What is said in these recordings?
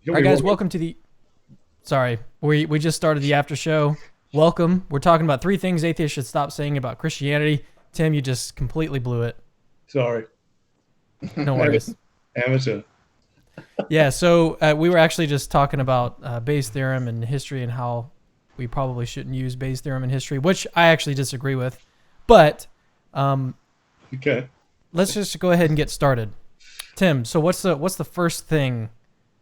All right, guys, welcome to the. Sorry, we just started the after show. Welcome. We're talking about three things atheists should stop saying about Christianity. Tim, you just completely blew it. Sorry. No Amateur. worries. Amateur. Yeah, so we were actually just talking about Bayes' theorem and history and how we probably shouldn't use Bayes' theorem in history, which I actually disagree with. But um, Okay. let's just go ahead and get started. Tim, so what's the first thing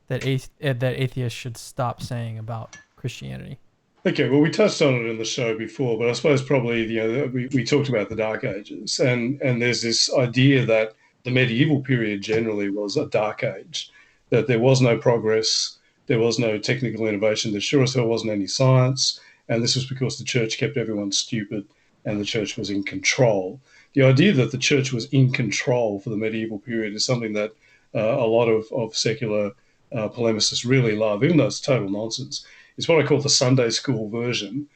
that atheists should stop saying about Christianity? Okay. Well, we touched on it in the show before, but I suppose probably we talked about the Dark Ages, and there's this idea that the medieval period generally was a dark age, that there was no progress, there was no technical innovation, there sure as hell wasn't any science, and this was because the church kept everyone stupid and the church was in control. The idea that the church was in control for the medieval period is something that a lot of secular polemicists really love, even though it's total nonsense. It's what I call the Sunday school version,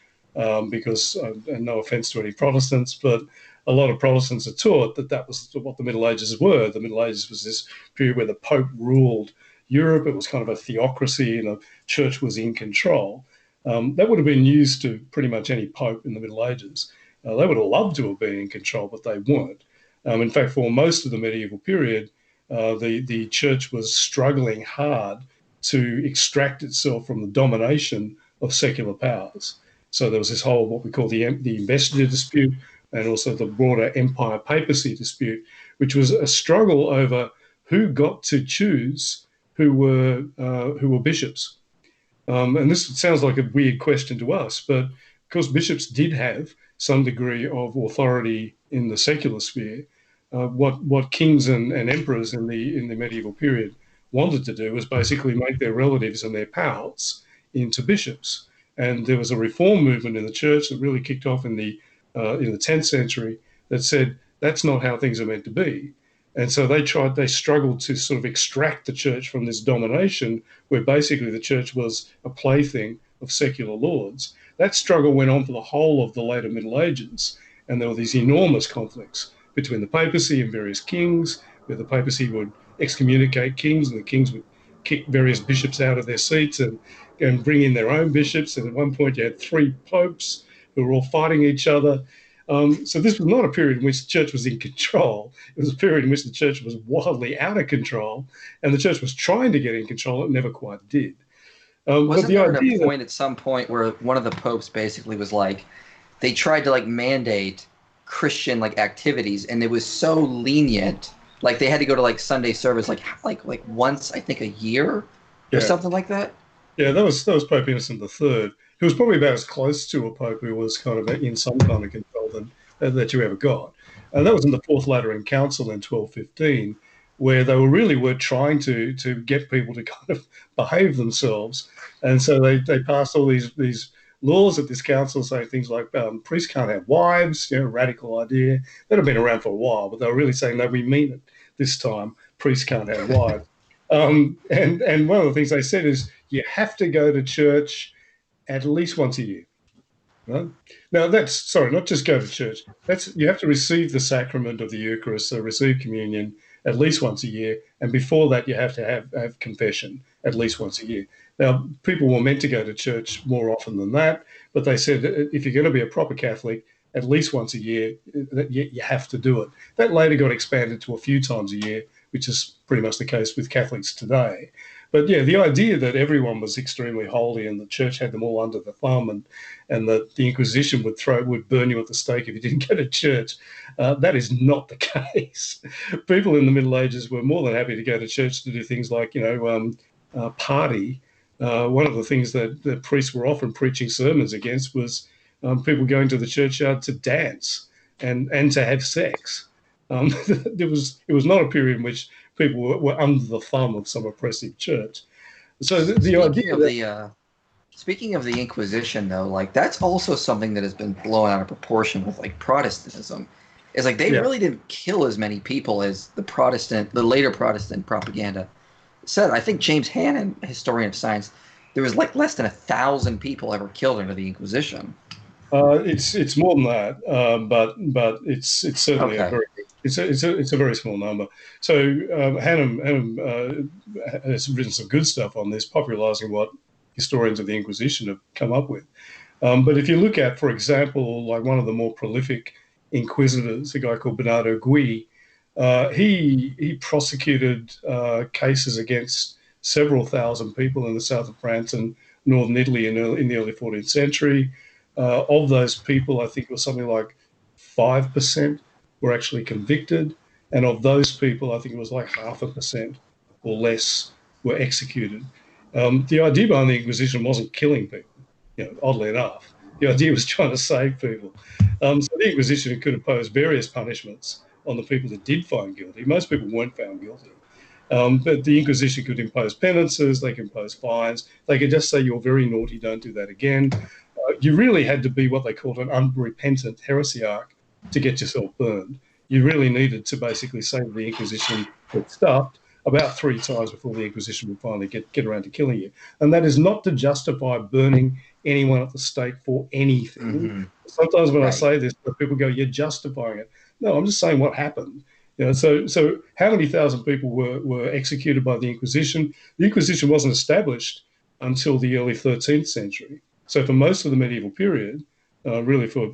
because, and no offense to any Protestants, but a lot of Protestants are taught that that was what the Middle Ages were. The Middle Ages was this period where the Pope ruled Europe. It was kind of a theocracy, and the church was in control. That would have been news to pretty much any pope in the Middle Ages. They would have loved to have been in control, but they weren't. In fact, for most of the medieval period, the church was struggling hard to extract itself from the domination of secular powers. So there was this whole what we call the investiture dispute, and also the broader empire papacy dispute, which was a struggle over who got to choose who were bishops. And this sounds like a weird question to us, but of course bishops did have some degree of authority in the secular sphere. What kings and emperors in the medieval period wanted to do was basically make their relatives and their pals into bishops. And there was a reform movement in the church that really kicked off in the 10th century that said that's not how things are meant to be. And so they struggled to sort of extract the church from this domination where basically the church was a plaything of secular lords. That struggle went on for the whole of the later Middle Ages. And there were these enormous conflicts between the papacy and various kings, where the papacy would excommunicate kings and the kings would kick various bishops out of their seats and bring in their own bishops. And at one point, you had three popes who were all fighting each other. So this was not a period in which the church was in control. It was a period in which the church was wildly out of control, and the church was trying to get in control. It never quite did. But Wasn't the there a idea that point at some point where one of the popes basically was like, they tried to like mandate Christian like activities, and it was so lenient, like they had to go to like Sunday service like once I think a year or yeah, something like that. yeah, that was Pope Innocent III, who was probably about as close to a pope who was kind of in some kind of control that you ever got. And that was in the Fourth Lateran Council in 1215, where they were trying to get people to kind of behave themselves, and so they passed all these laws at this council saying things like priests can't have wives, radical idea that had been around for a while, but they were really saying no, we mean it this time. Priests can't have wives. And one of the things they said is you have to go to church at least once a year. Right? Now that's sorry, not just go to church. That's you have to receive the sacrament of the Eucharist, so receive communion at least once a year, and before that you have to have confession at least once a year. Now people were meant to go to church more often than that, but they said if you're going to be a proper Catholic, at least once a year, you have to do it. That later got expanded to a few times a year, which is pretty much the case with Catholics today. But yeah, the idea that everyone was extremely holy and the church had them all under the thumb, and that the Inquisition would burn you at the stake if you didn't go to church, that is not the case. People in the Middle Ages were more than happy to go to church to do things like party. One of the things that the priests were often preaching sermons against was people going to the churchyard to dance and to have sex. It was not a period in which people were under the thumb of some oppressive church. So the Speaking idea of that the speaking of the Inquisition, though, like that's also something that has been blown out of proportion with like Protestantism. Is like they yeah really didn't kill as many people as the later Protestant propaganda said. I think James Hannon, historian of science, there was like less than 1,000 people ever killed under the Inquisition. it's more than that, but it's certainly a Okay. very It's a very small number. So Hannam has written some good stuff on this, popularising what historians of the Inquisition have come up with. But if you look at, for example, like one of the more prolific inquisitors, a guy called Bernardo Gui, he prosecuted cases against several thousand people in the south of France and northern Italy in the early 14th century. Of those people, I think it was something like 5% were actually convicted. And of those people, I think it was like 0.5% or less were executed. The idea behind the Inquisition wasn't killing people, oddly enough. The idea was trying to save people. So the Inquisition could impose various punishments on the people that did find guilty. Most people weren't found guilty. But the Inquisition could impose penances, they could impose fines, they could just say, you're very naughty, don't do that again. You really had to be what they called an unrepentant heresiarch to get yourself burned. You really needed to basically say to the Inquisition, get stuffed about 3 times before the Inquisition would finally get around to killing you. And that is not to justify burning anyone at the stake for anything. Mm-hmm. Sometimes when I Right. say this, people go, you're justifying it. No, I'm just saying what happened. So how many thousand people were executed by the Inquisition? The Inquisition wasn't established until the early 13th century. So for most of the medieval period, really for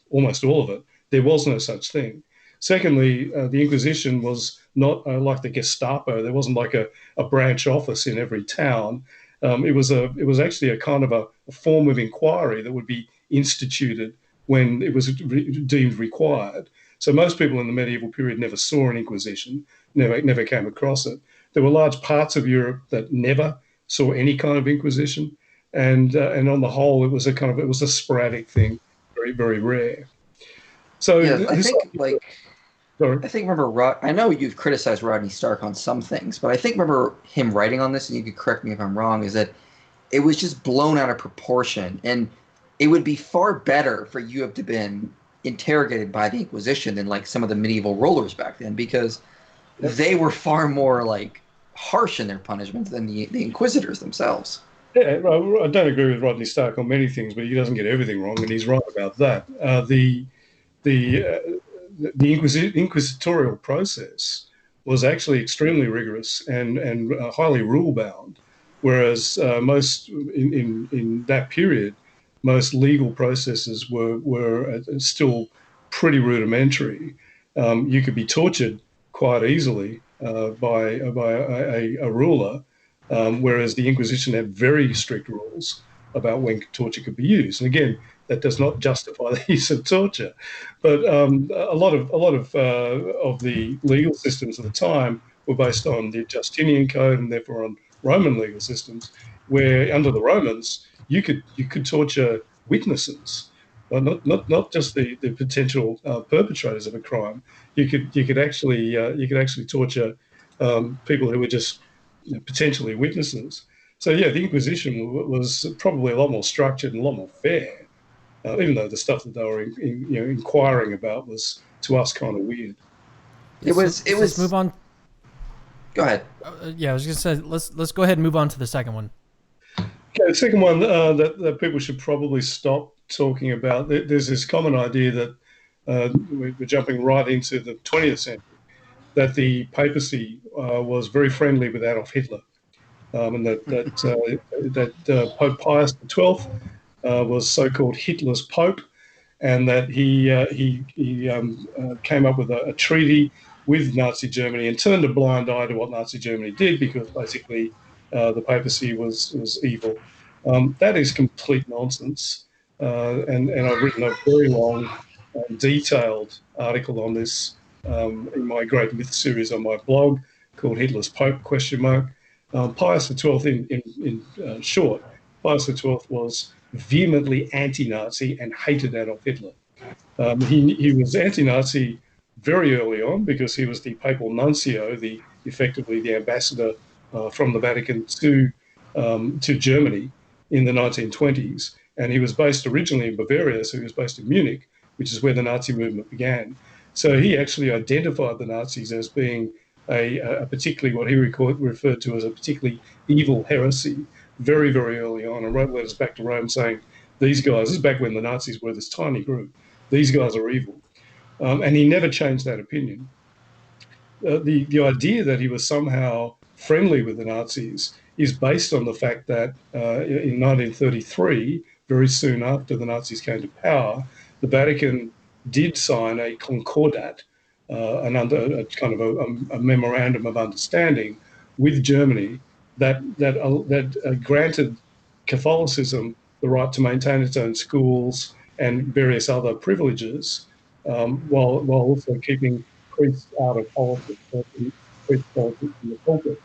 almost all of it, there was no such thing. Secondly, the Inquisition was not like the Gestapo. There wasn't like a branch office in every town. It was actually a kind of a form of inquiry that would be instituted when it was deemed required. So most people in the medieval period never saw an Inquisition, never came across it. There were large parts of Europe that never saw any kind of Inquisition, and on the whole, it was a sporadic thing, very very rare. So Yeah, I this, think like sorry. I think remember I know you've criticized Rodney Stark on some things, but I think remember him writing on this, and you could correct me if I'm wrong, is that it was just blown out of proportion, and it would be far better for you to have been interrogated by the Inquisition than like some of the medieval rulers back then, because they were far more like harsh in their punishments than the Inquisitors themselves. Yeah, I don't agree with Rodney Stark on many things, but he doesn't get everything wrong, and he's right about that. The inquisitorial process was actually extremely rigorous and highly rule bound, whereas most in that period, most legal processes were still pretty rudimentary. You could be tortured quite easily by a ruler, whereas the Inquisition had very strict rules about when torture could be used. And again, that does not justify the use of torture, but a lot of the legal systems at the time were based on the Justinian Code and therefore on Roman legal systems, where under the Romans you could torture witnesses, but not just the potential perpetrators of a crime. You could actually torture people who were just potentially witnesses. So yeah, the Inquisition was probably a lot more structured and a lot more fair, even though the stuff that they were inquiring about was to us kind of weird. It was. It Let's was. move on. Go ahead. Yeah, I was just gonna say let's go ahead and move on to the second one. Okay, the second one that people should probably stop talking about. There's this common idea that we're jumping right into the 20th century, that the papacy was very friendly with Adolf Hitler, and that Pope Pius XII was so-called Hitler's Pope, and that he came up with a treaty with Nazi Germany and turned a blind eye to what Nazi Germany did because basically the papacy was evil. That is complete nonsense, and I've written a very long, detailed article on this in my Great Myth series on my blog called Hitler's Pope ? Pius XII, in short, Pius XII was vehemently anti-Nazi and hated Adolf Hitler. He was anti-Nazi very early on because he was the papal nuncio, effectively the ambassador from the Vatican to Germany in the 1920s, and he was based originally in Bavaria, so he was based in Munich, which is where the Nazi movement began. So he actually identified the Nazis as being a particularly what he referred to as a particularly evil heresy very, very early on, and wrote letters back to Rome saying, these guys, this is back when the Nazis were this tiny group, these guys are evil. And he never changed that opinion. the idea that he was somehow friendly with the Nazis is based on the fact that in 1933, very soon after the Nazis came to power, the Vatican did sign a concordat, a kind of a memorandum of understanding with Germany that granted Catholicism the right to maintain its own schools and various other privileges, while also keeping priests out of politics, priests politics in the pulpit.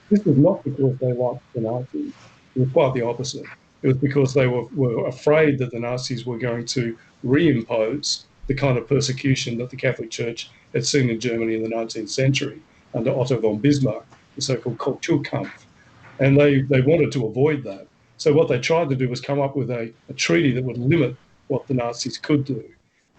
This was not because they liked the Nazis. It was quite the opposite. It was because they were afraid that the Nazis were going to reimpose the kind of persecution that the Catholic Church had seen in Germany in the 19th century under Otto von Bismarck, the so-called Kulturkampf. And they wanted to avoid that. So what they tried to do was come up with a treaty that would limit what the Nazis could do.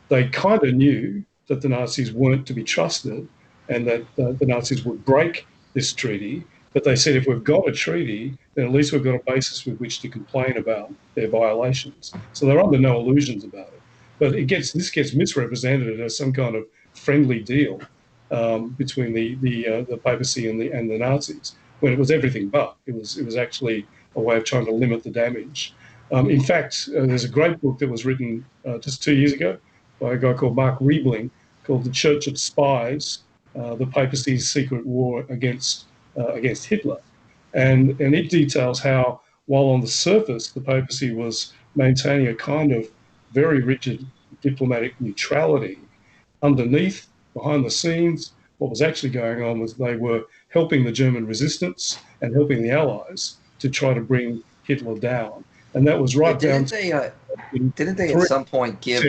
They kind of knew that the Nazis weren't to be trusted and that the Nazis would break this treaty. But they said, if we've got a treaty, then at least we've got a basis with which to complain about their violations. So they're under no illusions about it. But this gets misrepresented as some kind of friendly deal between the papacy and the Nazis, when it was everything but. It was actually a way of trying to limit the damage. In fact, there's a great book that was written just 2 years ago by a guy called Mark Riebling called The Church of Spies, the papacy's secret war against Hitler. And it details how, while on the surface the papacy was maintaining a kind of very rigid diplomatic neutrality, underneath, behind the scenes, what was actually going on was they were helping the German resistance and helping the Allies to try to bring Hitler down. And that was right down to didn't they at some point give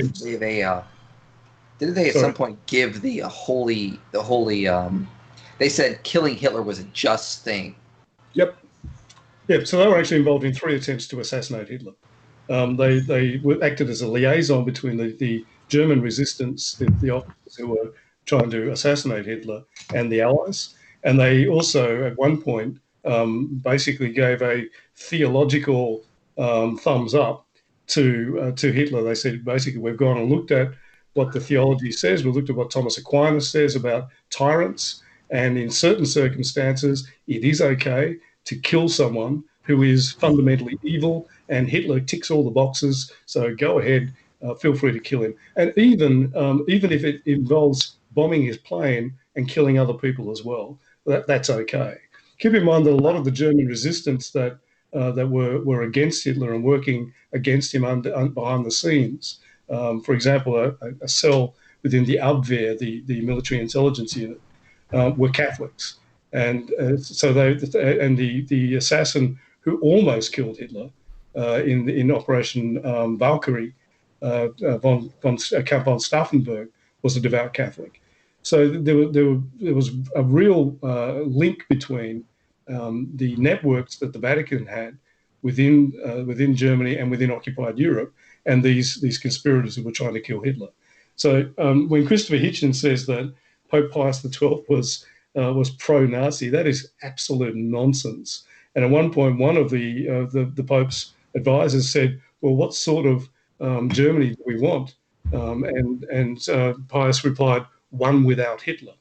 they said killing Hitler was a just thing. Yep. So they were actually involved in 3 attempts to assassinate Hitler. They acted as a liaison between the German resistance, the officers who were trying to assassinate Hitler, and the Allies. And they also, at one point, basically gave a theological thumbs up to Hitler. They said, basically, we've gone and looked at what the theology says. We've looked at what Thomas Aquinas says about tyrants. And in certain circumstances, it is okay to kill someone who is fundamentally evil, and Hitler ticks all the boxes. So go ahead, feel free to kill him. And even if it involves bombing his plane and killing other people as well, that's okay. Keep in mind that a lot of the German resistance that were against Hitler and working against him behind the scenes, for example, a cell within the Abwehr, the military intelligence unit, were Catholics. And so the assassin who almost killed Hitler in Operation Valkyrie, Count von Stauffenberg, was a devout Catholic. So there was a real link between the networks that the Vatican had within Germany and within occupied Europe, and these conspirators who were trying to kill Hitler. So when Christopher Hitchens says that Pope Pius XII was pro-Nazi, that is absolute nonsense. And at one point, one of the Pope's advisors said, "Well, what sort of Germany do we want?" And Pius replied, "One without Hitler."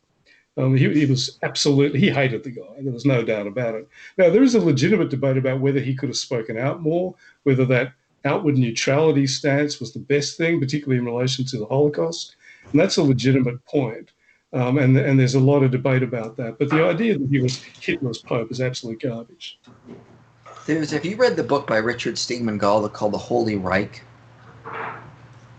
He hated the guy. There was no doubt about it. Now, there is a legitimate debate about whether he could have spoken out more, whether that outward neutrality stance was the best thing, particularly in relation to the Holocaust. And that's a legitimate point. And there's a lot of debate about that. But the idea that he was Hitler's Pope is absolute garbage. Have you read the book by Richard Steinman Gall called The Holy Reich?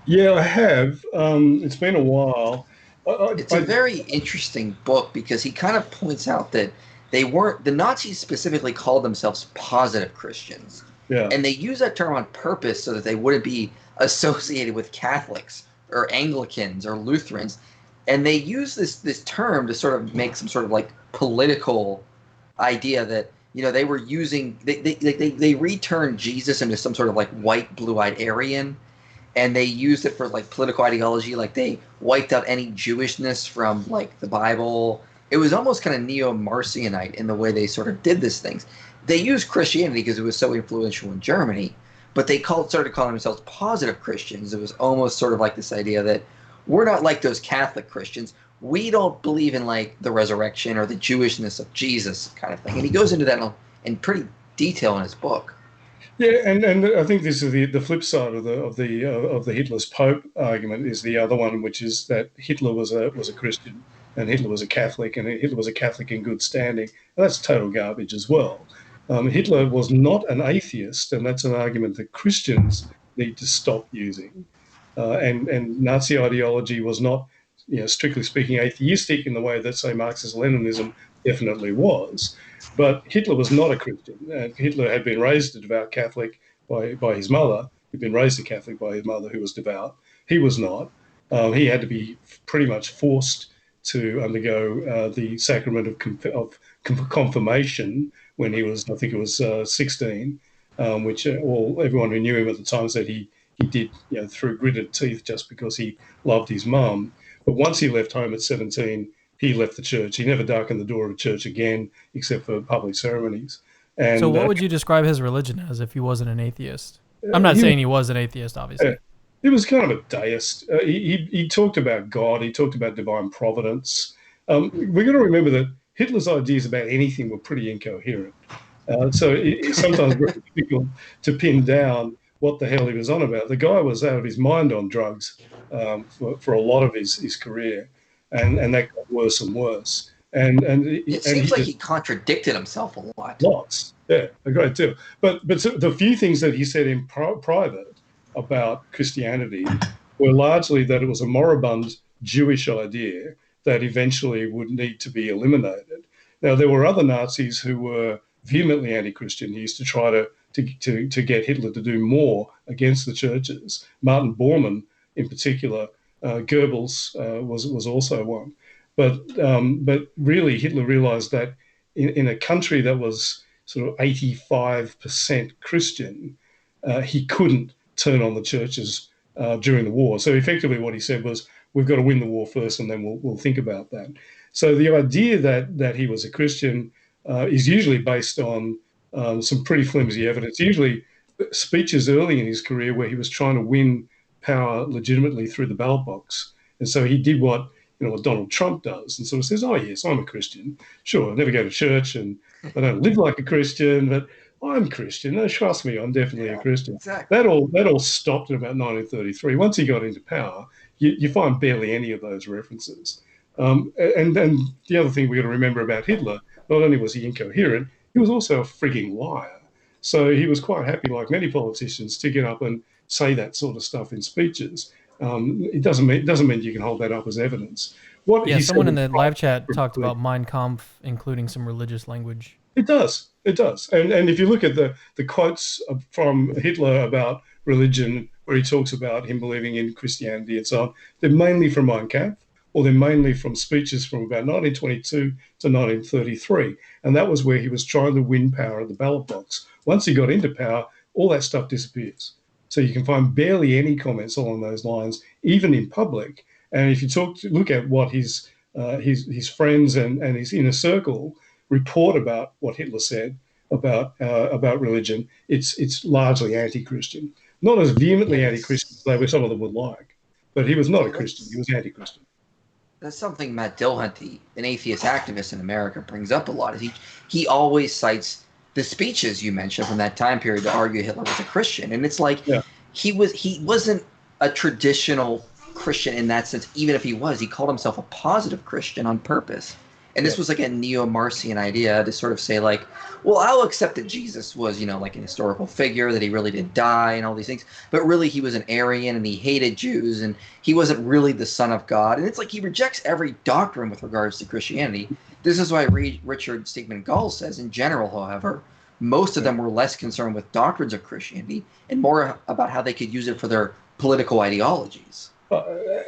Yeah, I have. It's been a while. It's a very interesting book because he kind of points out that the Nazis specifically called themselves positive Christians. Yeah. And they use that term on purpose so that they wouldn't be associated with Catholics or Anglicans or Lutherans. And they use this term to sort of make some sort of like political idea that, they were using, they returned Jesus into some sort of like white, blue-eyed Aryan. And they used it for like political ideology. Like they wiped out any Jewishness from like the Bible. It was almost kind of neo-Marcionite in the way they sort of did these things. They used Christianity because it was so influential in Germany, but they started calling themselves positive Christians. It was almost sort of like this idea that we're not like those Catholic Christians. we don't believe in like the resurrection or the Jewishness of Jesus kind of thing. And he goes into that in pretty detail in his book. Yeah, and I think this is the flip side of the Hitler's Pope argument is the other one, which is that Hitler was a Christian and Hitler was a Catholic and Hitler was a Catholic in good standing. And that's total garbage as well. Hitler was not an atheist, and that's an argument that Christians need to stop using. And Nazi ideology was not, strictly speaking, atheistic in the way that, say, Marxist-Leninism definitely was. But Hitler was not a Christian. Hitler had been raised a devout Catholic by his mother. He'd been raised a Catholic by his mother, who was devout. He was not. He had to be pretty much forced to undergo the sacrament of confirmation when he was, I think it was 16, which everyone who knew him at the time said he did, through gritted teeth just because he loved his mum. But once he left home at 17, he left the church. He never darkened the door of a church again, except for public ceremonies. So And what would you describe his religion as if he wasn't an atheist? I'm not saying he was an atheist, obviously. he was kind of a deist. He talked about God. He talked about divine providence. We've got to remember that Hitler's ideas about anything were pretty incoherent. So it's sometimes very difficult to pin down what the hell he was on about. The guy was out of his mind on drugs for a lot of his career, and that got worse and worse. It seems like he contradicted himself a lot. Lots, yeah, a great deal. But the few things that he said in private about Christianity were largely that it was a moribund Jewish idea that eventually would need to be eliminated. Now, there were other Nazis who were vehemently anti-Christian. He used to try to get Hitler to do more against the churches. Martin Bormann, in particular, Goebbels was also one. But really, Hitler realized that in a country that was sort of 85% Christian, he couldn't turn on the churches during the war. So effectively, what he said was, "We've got to win the war first, and then we'll think about that." So the idea that he was a Christian is usually based on some pretty flimsy evidence. Usually, speeches early in his career where he was trying to win power legitimately through the ballot box, and so he did what Donald Trump does, and sort of says, "Oh yes, I'm a Christian. Sure, I never go to church, and I don't live like a Christian, but I'm Christian. No, trust me, I'm definitely a Christian." Exactly. That all stopped in about 1933. Once he got into power, you find barely any of those references. And the other thing we got to remember about Hitler, not only was he incoherent, he was also a frigging liar. So he was quite happy, like many politicians, to get up and say that sort of stuff in speeches. It doesn't mean you can hold that up as evidence. What Yeah, he someone in said the live chat talked about Mein Kampf, including some religious language. It does. It does. And if you look at the quotes from Hitler about religion, where he talks about him believing in Christianity and so on, they're mainly from Mein Kampf, or they're mainly from speeches from about 1922 to 1933. And that was where he was trying to win power at the ballot box. Once he got into power, all that stuff disappears. So you can find barely any comments along those lines, even in public. And if you look at what his friends and his inner circle report about what Hitler said about religion, it's largely anti-Christian. Not as vehemently anti-Christian as maybe some of them would like, but he was not a Christian. He was anti-Christian. That's something Matt Dillahunty, an atheist activist in America, brings up a lot. Is he always cites the speeches you mentioned from that time period to argue Hitler was a Christian, and it's like he wasn't a traditional Christian in that sense. Even if he was, he called himself a positive Christian on purpose. And this was like a neo-Marcion idea to sort of say like, well, I'll accept that Jesus was, like an historical figure, that he really did die and all these things, but really he was an Aryan and he hated Jews and he wasn't really the son of God. And it's like he rejects every doctrine with regards to Christianity. This is why Richard Stigman Gall says, in general, however, most of them were less concerned with doctrines of Christianity and more about how they could use it for their political ideologies.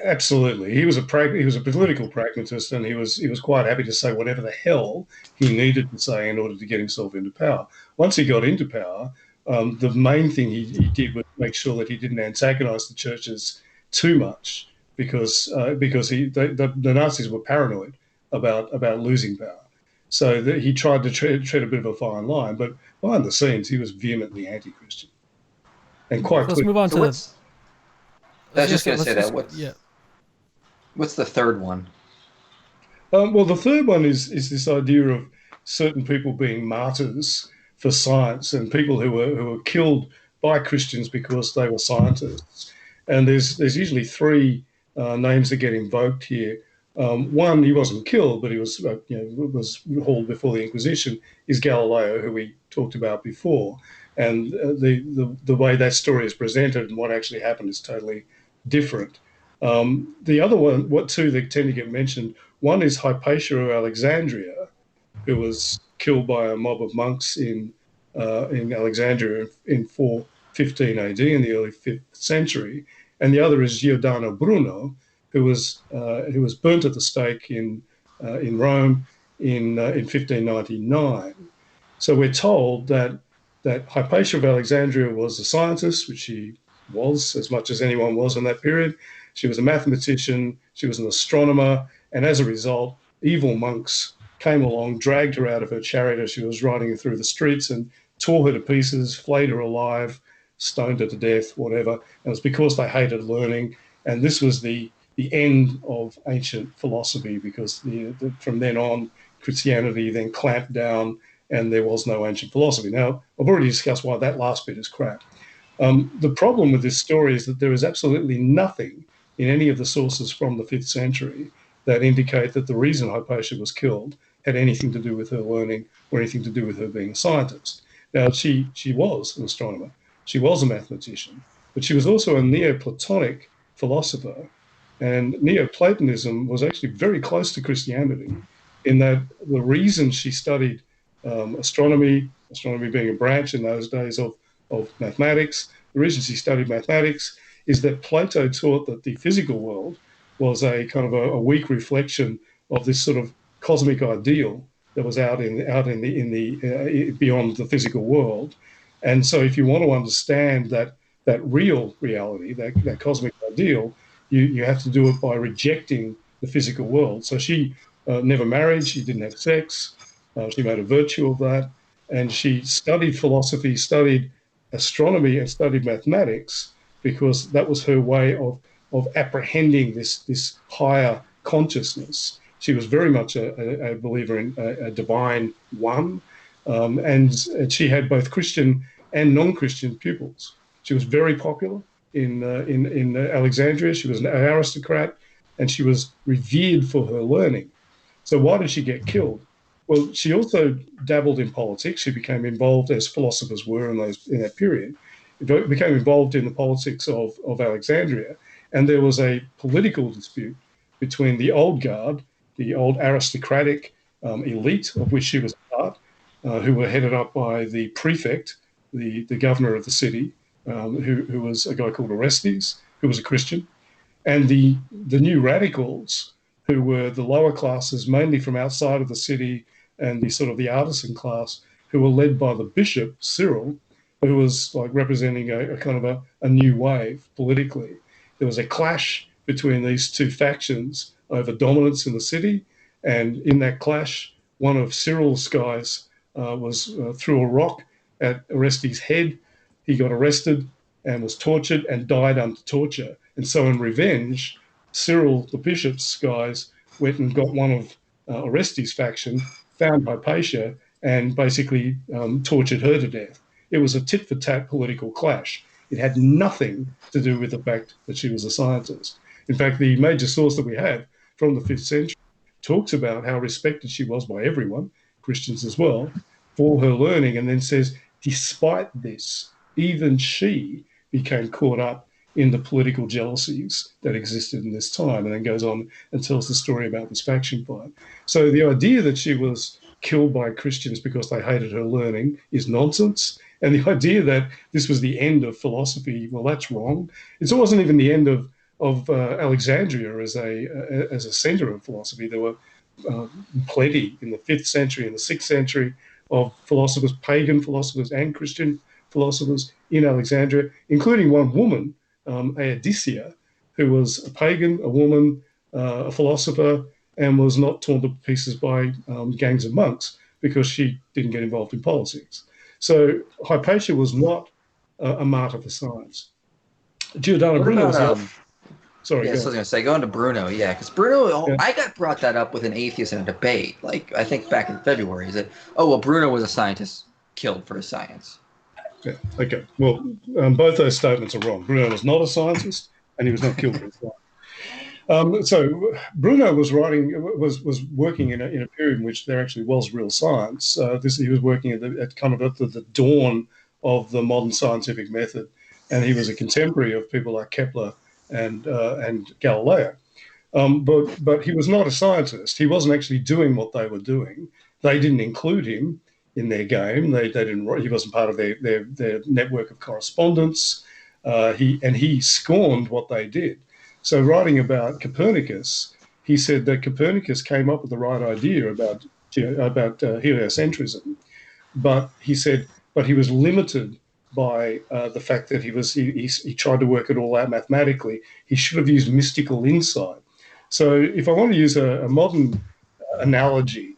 Absolutely, he was a political pragmatist, and he was quite happy to say whatever the hell he needed to say in order to get himself into power. Once he got into power, the main thing he did was make sure that he didn't antagonize the churches too much, because the Nazis were paranoid about losing power. So he tried to tread a bit of a fine line, but behind the scenes, he was vehemently anti-Christian and quite. Let's move on to. I was just going to say that. What's the third one? Well, the third one is this idea of certain people being martyrs for science and people who were killed by Christians because they were scientists. And there's usually three names that get invoked here. One, he wasn't killed, but he was was hauled before the Inquisition. Is Galileo, who we talked about before, and the way that story is presented and what actually happened is totally different. The other one, what two that tend to get mentioned, one is Hypatia of Alexandria, who was killed by a mob of monks in Alexandria in 415 AD in the early 5th century, and the other is Giordano Bruno, who was burnt at the stake in Rome in 1599. So we're told that Hypatia of Alexandria was a scientist, which she was as much as anyone was in that period. She was a mathematician, she was an astronomer, and as a result, evil monks came along, dragged her out of her chariot as she was riding through the streets and tore her to pieces, flayed her alive, stoned her to death, whatever. And it was because they hated learning. And this was the end of ancient philosophy because from then on, Christianity then clamped down and there was no ancient philosophy. Now, I've already discussed why that last bit is crap. The problem with this story is that there is absolutely nothing in any of the sources from the 5th century that indicate that the reason Hypatia was killed had anything to do with her learning or anything to do with her being a scientist. Now, she was an astronomer, she was a mathematician, but she was also a Neoplatonic philosopher. And Neoplatonism was actually very close to Christianity in that the reason she studied astronomy being a branch in those days of mathematics, the reason she studied mathematics is that Plato taught that the physical world was a kind of a weak reflection of this sort of cosmic ideal that was out in the beyond the physical world. And so, if you want to understand that real reality, that cosmic ideal, you have to do it by rejecting the physical world. So she never married, she didn't have sex, she made a virtue of that, and she studied philosophy, studied astronomy, and studied mathematics because that was her way of apprehending this higher consciousness. She was very much a believer in a divine one, and she had both Christian and non-Christian pupils. She was very popular in Alexandria. She was an aristocrat, and she was revered for her learning. So why did she get killed? Well, she also dabbled in politics. She became involved, as philosophers were in that period, became involved in the politics of Alexandria. And there was a political dispute between the old guard, the old aristocratic elite of which she was part, who were headed up by the prefect, the governor of the city, who was a guy called Orestes, who was a Christian, and the new radicals, who were the lower classes, mainly from outside of the city, and the sort of the artisan class, who were led by the bishop Cyril, who was like representing a kind of a new wave politically. There was a clash between these two factions over dominance in the city, and in that clash, one of Cyril's guys was threw a rock at Orestes' head. He got arrested and was tortured and died under torture. And so, in revenge, Cyril, the bishop's guys, went and got one of Orestes' faction, found Hypatia, and basically tortured her to death. It was a tit for tat political clash. It had nothing to do with the fact that she was a scientist. In fact, the major source that we have from the 5th century talks about how respected she was by everyone, Christians as well, for her learning, and then says, despite this, even she became caught up in the political jealousies that existed in this time, and then goes on and tells the story about this faction fight. So the idea that she was killed by Christians because they hated her learning is nonsense. And the idea that this was the end of philosophy, well, that's wrong. It wasn't even the end of Alexandria as a center of philosophy. There were plenty in the 5th century and the 6th century of philosophers, pagan philosophers and Christian philosophers in Alexandria, including one woman, Aedysia, who was a pagan, a woman, a philosopher, and was not torn to pieces by gangs of monks because she didn't get involved in politics. So Hypatia was not a martyr for science. Giordano What Bruno about was the other. Sorry, Yeah, go so I was on. gonna say, going to Bruno, yeah, because Bruno, Yeah, I got brought that up with an atheist in a debate, like I think back in February. Is that, oh well, Bruno was a scientist killed for his science. yeah. Okay. Well, both those statements are wrong. Bruno was not a scientist, and he was not killed for his science. So Bruno was was working in a period in which there actually was real science. He was working at kind of at the dawn of the modern scientific method, and he was a contemporary of people like Kepler and Galileo. But he was not a scientist. He wasn't actually doing what they were doing. They didn't include him in their game. They didn't. He wasn't part of their network of correspondence. He scorned what they did. So writing about Copernicus, he said that Copernicus came up with the right idea about heliocentrism, but he said, but he was limited by the fact that he tried to work it all out mathematically. He should have used mystical insight. So if I want to use a modern analogy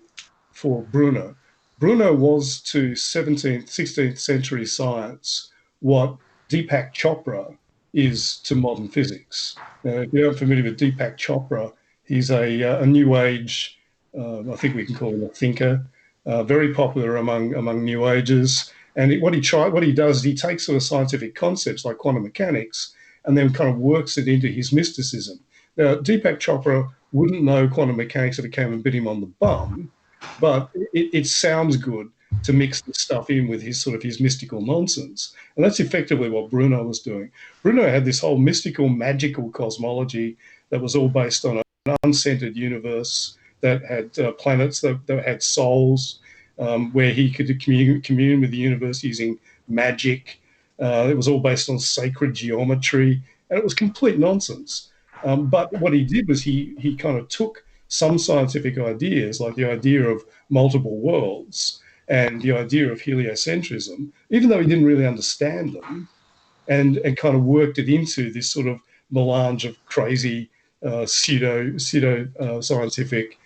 for Bruno, Bruno was to 17th, 16th century science what Deepak Chopra is to modern physics. Now, if you're familiar with Deepak Chopra, he's a new age, I think we can call him a thinker, very popular among New Agers. And what he does is he takes sort of scientific concepts like quantum mechanics and then kind of works it into his mysticism. Now, Deepak Chopra wouldn't know quantum mechanics if it came and bit him on the bum, but it sounds good to mix the stuff in with his mystical nonsense. And that's effectively what Bruno was doing. Bruno had this whole mystical, magical cosmology that was all based on an uncentered universe that had planets that had souls, where he could commune with the universe using magic. It was all based on sacred geometry, and it was complete nonsense. But what he did was he kind of took some scientific ideas, like the idea of multiple worlds and the idea of heliocentrism, even though he didn't really understand them, and kind of worked it into this sort of melange of crazy pseudo scientific,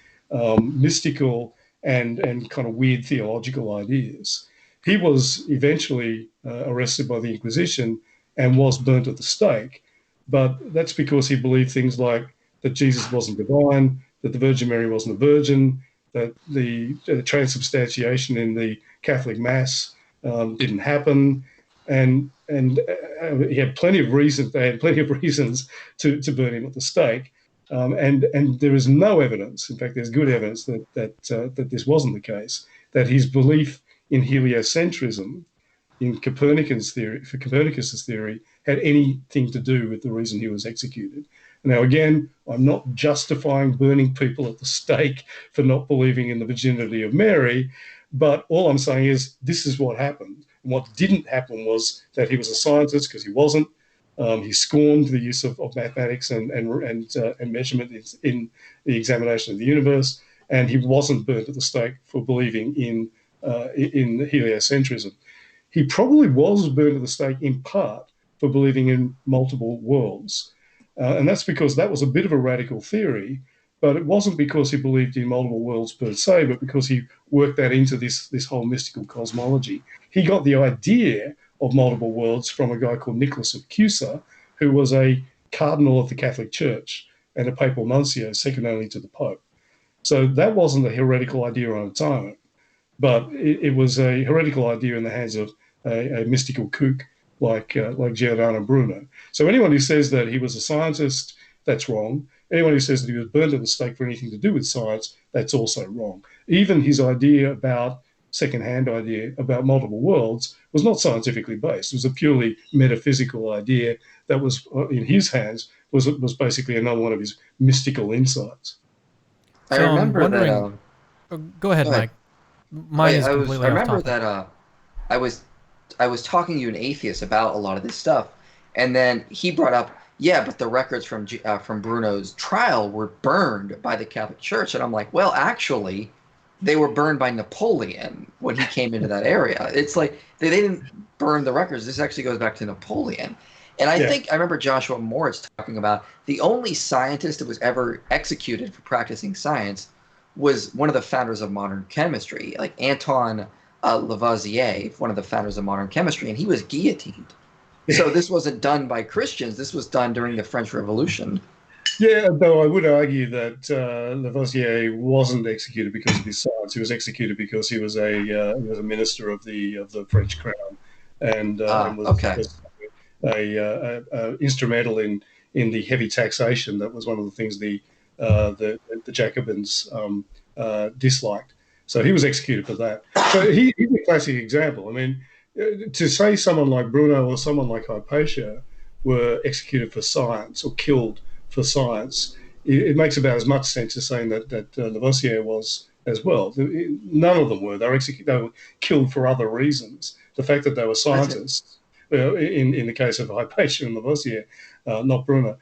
mystical and kind of weird theological ideas. He was eventually arrested by the Inquisition and was burnt at the stake, but that's because he believed things like that Jesus wasn't divine, that the Virgin Mary wasn't a virgin, that the transubstantiation in the Catholic Mass didn't happen, and he had plenty of reasons. They had plenty of reasons to burn him at the stake, and there is no evidence. In fact, there's good evidence that this wasn't the case. That his belief in heliocentrism, in Copernicus's theory, had anything to do with the reason he was executed. Now, again, I'm not justifying burning people at the stake for not believing in the virginity of Mary, but all I'm saying is this is what happened. And what didn't happen was that he was a scientist, because he wasn't. He scorned the use of mathematics and measurement in the examination of the universe, and he wasn't burnt at the stake for believing in heliocentrism. He probably was burnt at the stake in part for believing in multiple worlds, and that's because that was a bit of a radical theory, but it wasn't because he believed in multiple worlds per se, but because he worked that into this whole mystical cosmology. He got the idea of multiple worlds from a guy called Nicholas of Cusa, who was a cardinal of the Catholic Church and a papal nuncio, second only to the Pope. So that wasn't a heretical idea on its own, but it was a heretical idea in the hands of a mystical kook like Giordano Bruno. So anyone who says that he was a scientist, that's wrong. Anyone who says that he was burned at the stake for anything to do with science, that's also wrong. Even his second-hand idea about multiple worlds was not scientifically based. It was a purely metaphysical idea that was, in his hands, was basically another one of his mystical insights. I So I'm remember that. wondering. Go ahead, Go ahead. Mike. Mine is I completely off remember topic. that I was I was talking to an atheist about a lot of this stuff, and then he brought up, yeah, but the records from Bruno's trial were burned by the Catholic Church, and I'm like, well, actually, they were burned by Napoleon when he came into that area. It's like they didn't burn the records. This actually goes back to Napoleon. And I Yeah, think I remember Joshua Moritz talking about the only scientist that was ever executed for practicing science was one of the founders of modern chemistry, like Anton Lavoisier, one of the founders of modern chemistry, and he was guillotined So this wasn't done by Christians. This was done during the French Revolution. Yeah, though I would argue that Lavoisier wasn't executed because of his science. He was executed because he was a minister of the French crown, and Okay. was instrumental in the heavy taxation. That was one of the things the Jacobins disliked. So he was executed for that. So he's a classic example. I mean, to say someone like Bruno or someone like Hypatia were executed for science or killed for science, it makes about as much sense as saying that Lavoisier was as well. None of them were. They were killed for other reasons. The fact that they were That's it. scientists, in the case of Hypatia and Lavoisier, not Brunner,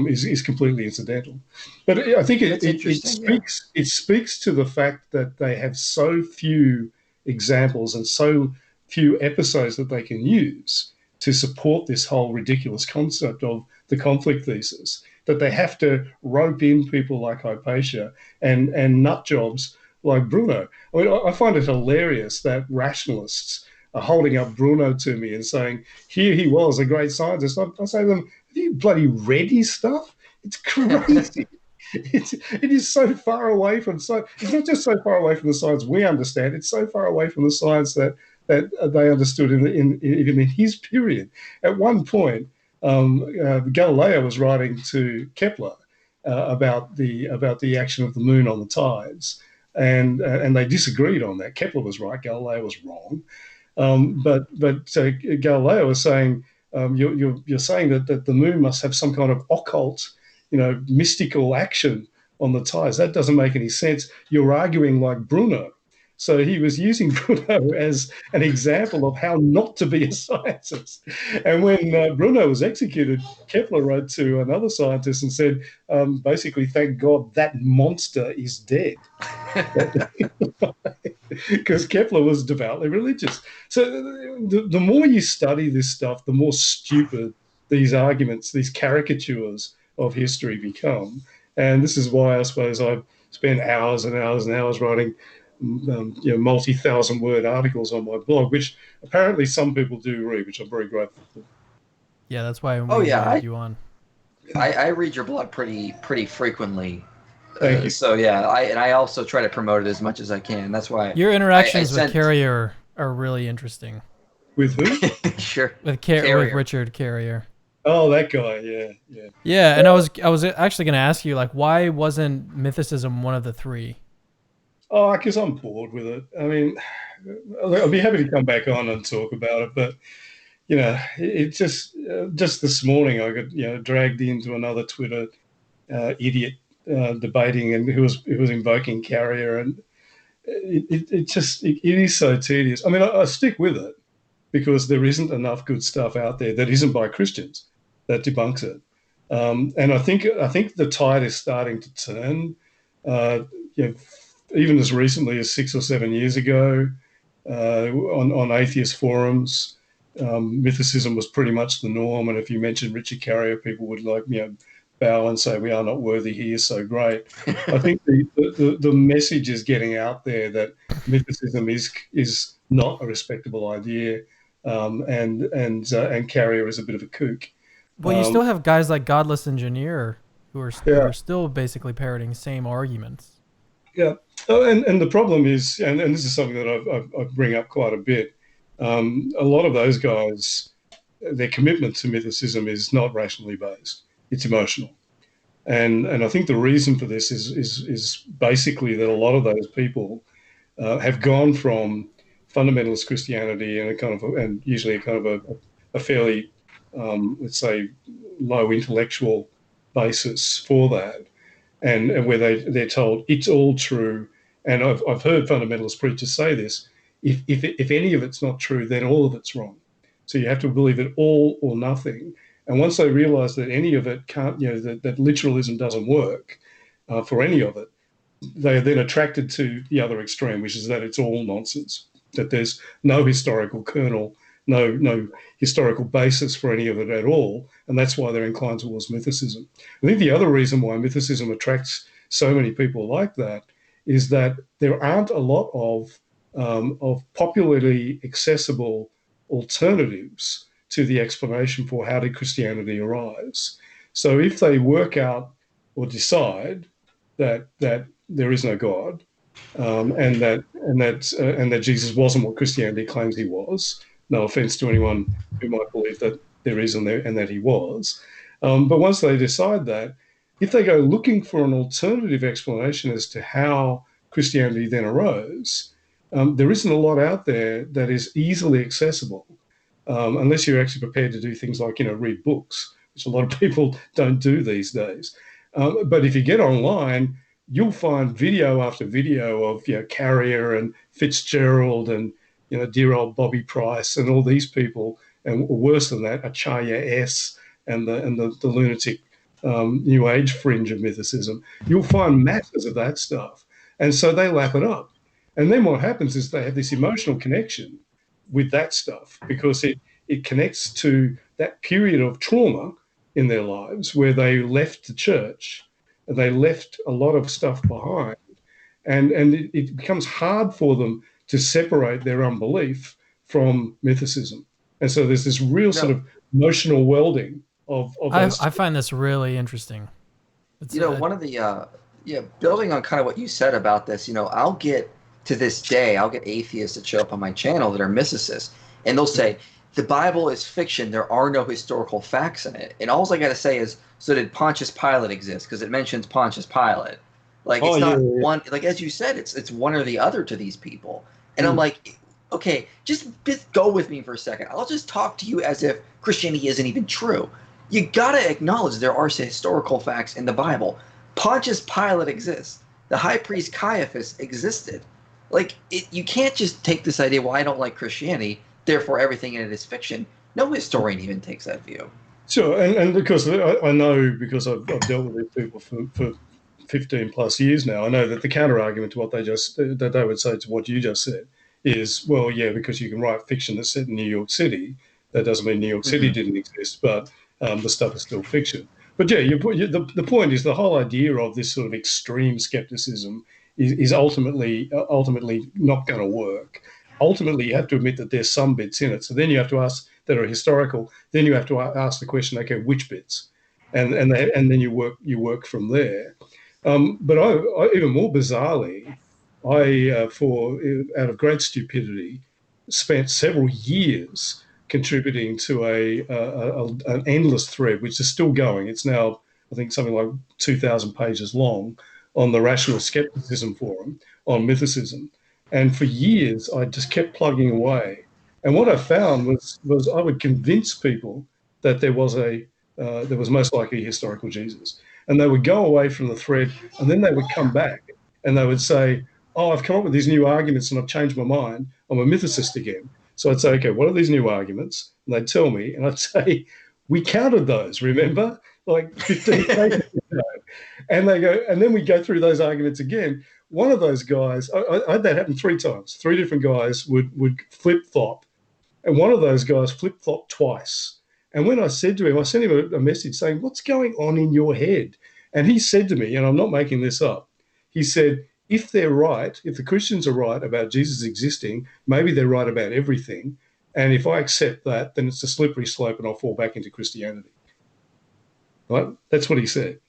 is completely incidental. But I think That's interesting. Yeah. it speaks to the fact that they have so few examples and so few episodes that they can use to support this whole ridiculous concept of the conflict thesis, that they have to rope in people like Hypatia and nut jobs like Bruno. I mean, I find it hilarious that rationalists are holding up Bruno to me and saying, here he was, a great scientist. I say to them, have you bloody read his stuff? It's crazy. It is so far away from science. It's not just so far away from the science we understand. It's so far away from the science that they understood even in his period. At one point, Galileo was writing to Kepler about the action of the moon on the tides, and they disagreed on that. Kepler was right, Galileo was wrong. But Galileo was saying, you're saying that the moon must have some kind of occult, mystical action on the tides. That doesn't make any sense. You're arguing like Bruno. So he was using Bruno as an example of how not to be a scientist. And when Bruno was executed, Kepler wrote to another scientist and said, basically, thank God that monster is dead. Because Kepler was devoutly religious. So the more you study this stuff, the more stupid these arguments, these caricatures of history become. And this is why I suppose I've spent hours and hours and hours writing multi-thousand word articles on my blog, which apparently some people do read, which I'm very grateful for. Yeah, that's why Oh we yeah, invited you on. I read your blog pretty frequently. Thank you. So yeah, I also try to promote it as much as I can. That's why Your I interactions with sent Carrier are really interesting. With who? sure With Carrier. Richard Carrier. Oh, that guy. Yeah, yeah. Yeah, and I was actually going to ask you, like, why wasn't mythicism one of the three? Oh, because I'm bored with it. I mean, I'll be happy to come back on and talk about it, but it just this morning I got dragged into another Twitter idiot debating, and who was invoking Carrier, and it is so tedious. I mean, I stick with it because there isn't enough good stuff out there that isn't by Christians that debunks it. And I think the tide is starting to turn. Uh, you know, Even as recently as 6 or 7 years ago, on atheist forums, mythicism was pretty much the norm. And if you mentioned Richard Carrier, people would bow and say, "We are not worthy. He is so great." I think the message is getting out there that mythicism is not a respectable idea, and Carrier is a bit of a kook. Well, you Um, still have guys like Godless Engineer who yeah, are still basically parroting same arguments. yeah. Oh, and the problem is, and this is something that I bring up quite a bit. A lot of those guys, their commitment to mythicism is not rationally based; it's emotional. And I think the reason for this is basically that a lot of those people have gone from fundamentalist Christianity and and usually a kind of a fairly let's say low intellectual basis for that, and where they're told it's all true. And I've heard fundamentalist preachers say this: if any of it's not true, then all of it's wrong. So you have to believe it all or nothing. And once they realise that any of it can't, that literalism doesn't work for any of it, they are then attracted to the other extreme, which is that it's all nonsense, that there's no historical kernel, no historical basis for any of it at all, and that's why they're inclined towards mythicism. I think the other reason why mythicism attracts so many people like that is that there aren't a lot of popularly accessible alternatives to the explanation for how did Christianity arise. So if they work out or decide that there is no God, and that Jesus wasn't what Christianity claims he was. No offense to anyone who might believe that there is and that he was. But once they decide that, if they go looking for an alternative explanation as to how Christianity then arose, there isn't a lot out there that is easily accessible, unless you're actually prepared to do things like, read books, which a lot of people don't do these days. But if you get online, you'll find video after video of Carrier and Fitzgerald and dear old Bobby Price and all these people, and worse than that, Acharya S. and the lunatic New Age fringe of mythicism. You'll find masses of that stuff, and so they lap it up. And then what happens is they have this emotional connection with that stuff because it connects to that period of trauma in their lives where they left the church. They left a lot of stuff behind, and it becomes hard for them to separate their unbelief from mythicism. And so there's this real sort of emotional welding of I find this really interesting. It's, one of the building on kind of what you said about this, I'll get atheists that show up on my channel that are mythicists, and they'll say the Bible is fiction. There are no historical facts in it. And all I got to say is, so did Pontius Pilate exist? Because it mentions Pontius Pilate. Like, it's not one, like, as you said, it's one or the other to these people. And I'm like, okay, just go with me for a second. I'll just talk to you as if Christianity isn't even true. You got to acknowledge there are historical facts in the Bible. Pontius Pilate exists. The high priest Caiaphas existed. Like, you can't just take this idea, well, I don't like Christianity, therefore everything in it is fiction. No historian even takes that view. Sure, and because I know, because I've dealt with these people for 15 plus years now, I know that the counter argument to what that they would say to what you just said is, well, yeah, because you can write fiction that's set in New York City, that doesn't mean New York City didn't exist, but the stuff is still fiction. But yeah, the point is the whole idea of this sort of extreme skepticism is ultimately not going to work. Ultimately, you have to admit that there's some bits in it. So then you have to ask that are historical. Then you have to ask the question, okay, which bits, and then you work from there. But I even more bizarrely, out of great stupidity, spent several years contributing to an endless thread, which is still going. It's now, I think, something like 2,000 pages long on the Rational Skepticism Forum on mythicism. And for years, I just kept plugging away. And what I found was I would convince people that there was most likely a historical Jesus. And they would go away from the thread, and then they would come back and they would say, oh, I've come up with these new arguments and I've changed my mind. I'm a mythicist again. So I'd say, okay, what are these new arguments? And they'd tell me, and I'd say, we counted those, remember? Like 15 pages ago. And they go, and then we go through those arguments again. One of those guys, I had that happen 3 times. 3 different guys would flip-flop. And one of those guys flip-flopped twice. And when I said to him, I sent him a message saying, what's going on in your head? And he said to me, and I'm not making this up, he said, if they're right, if the Christians are right about Jesus existing, maybe they're right about everything. And if I accept that, then it's a slippery slope and I'll fall back into Christianity. Right? That's what he said.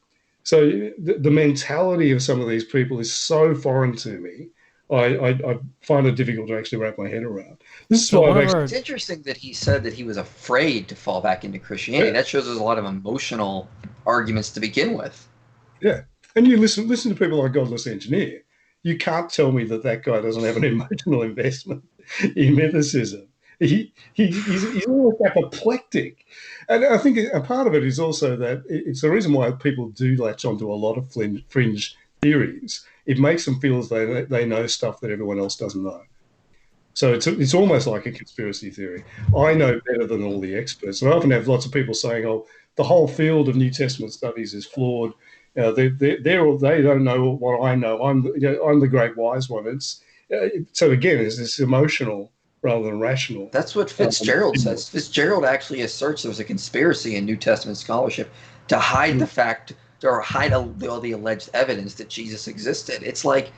So the mentality of some of these people is so foreign to me. I find it difficult to actually wrap my head around. This is why it's interesting that he said that he was afraid to fall back into Christianity. Yeah. That shows there's a lot of emotional arguments to begin with. Yeah, and you listen to people like Godless Engineer. You can't tell me that guy doesn't have an emotional investment in mythicism. He's almost apoplectic. And I think a part of it is also that it's the reason why people do latch onto a lot of fringe theories. It makes them feel as though they know stuff that everyone else doesn't know. So it's almost like a conspiracy theory. I know better than all the experts. And I often have lots of people saying, oh, the whole field of New Testament studies is flawed. They don't know what I know. I'm the great wise one. So again, it's this emotional rather than rational. That's what Fitzgerald says. Fitzgerald actually asserts there was a conspiracy in New Testament scholarship to hide the fact or hide all the alleged evidence that Jesus existed. It's like,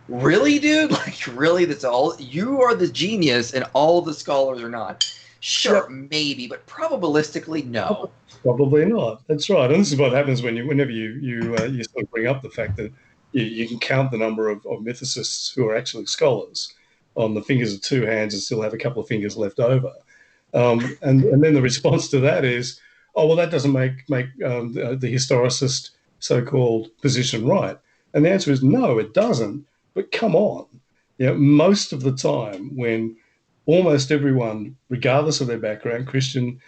really, dude? Like, really? That's all? You are the genius and all the scholars are not. Sure, maybe, but probabilistically, no. Probably not. That's right. And this is what happens whenever you sort of bring up the fact that you can count the number of mythicists who are actually scholars on the fingers of two hands and still have a couple of fingers left over. And then the response to that is, oh well, that doesn't make the historicist so-called position right. And the answer is no, it doesn't. But come on, most of the time when almost everyone, regardless of their background, Christian,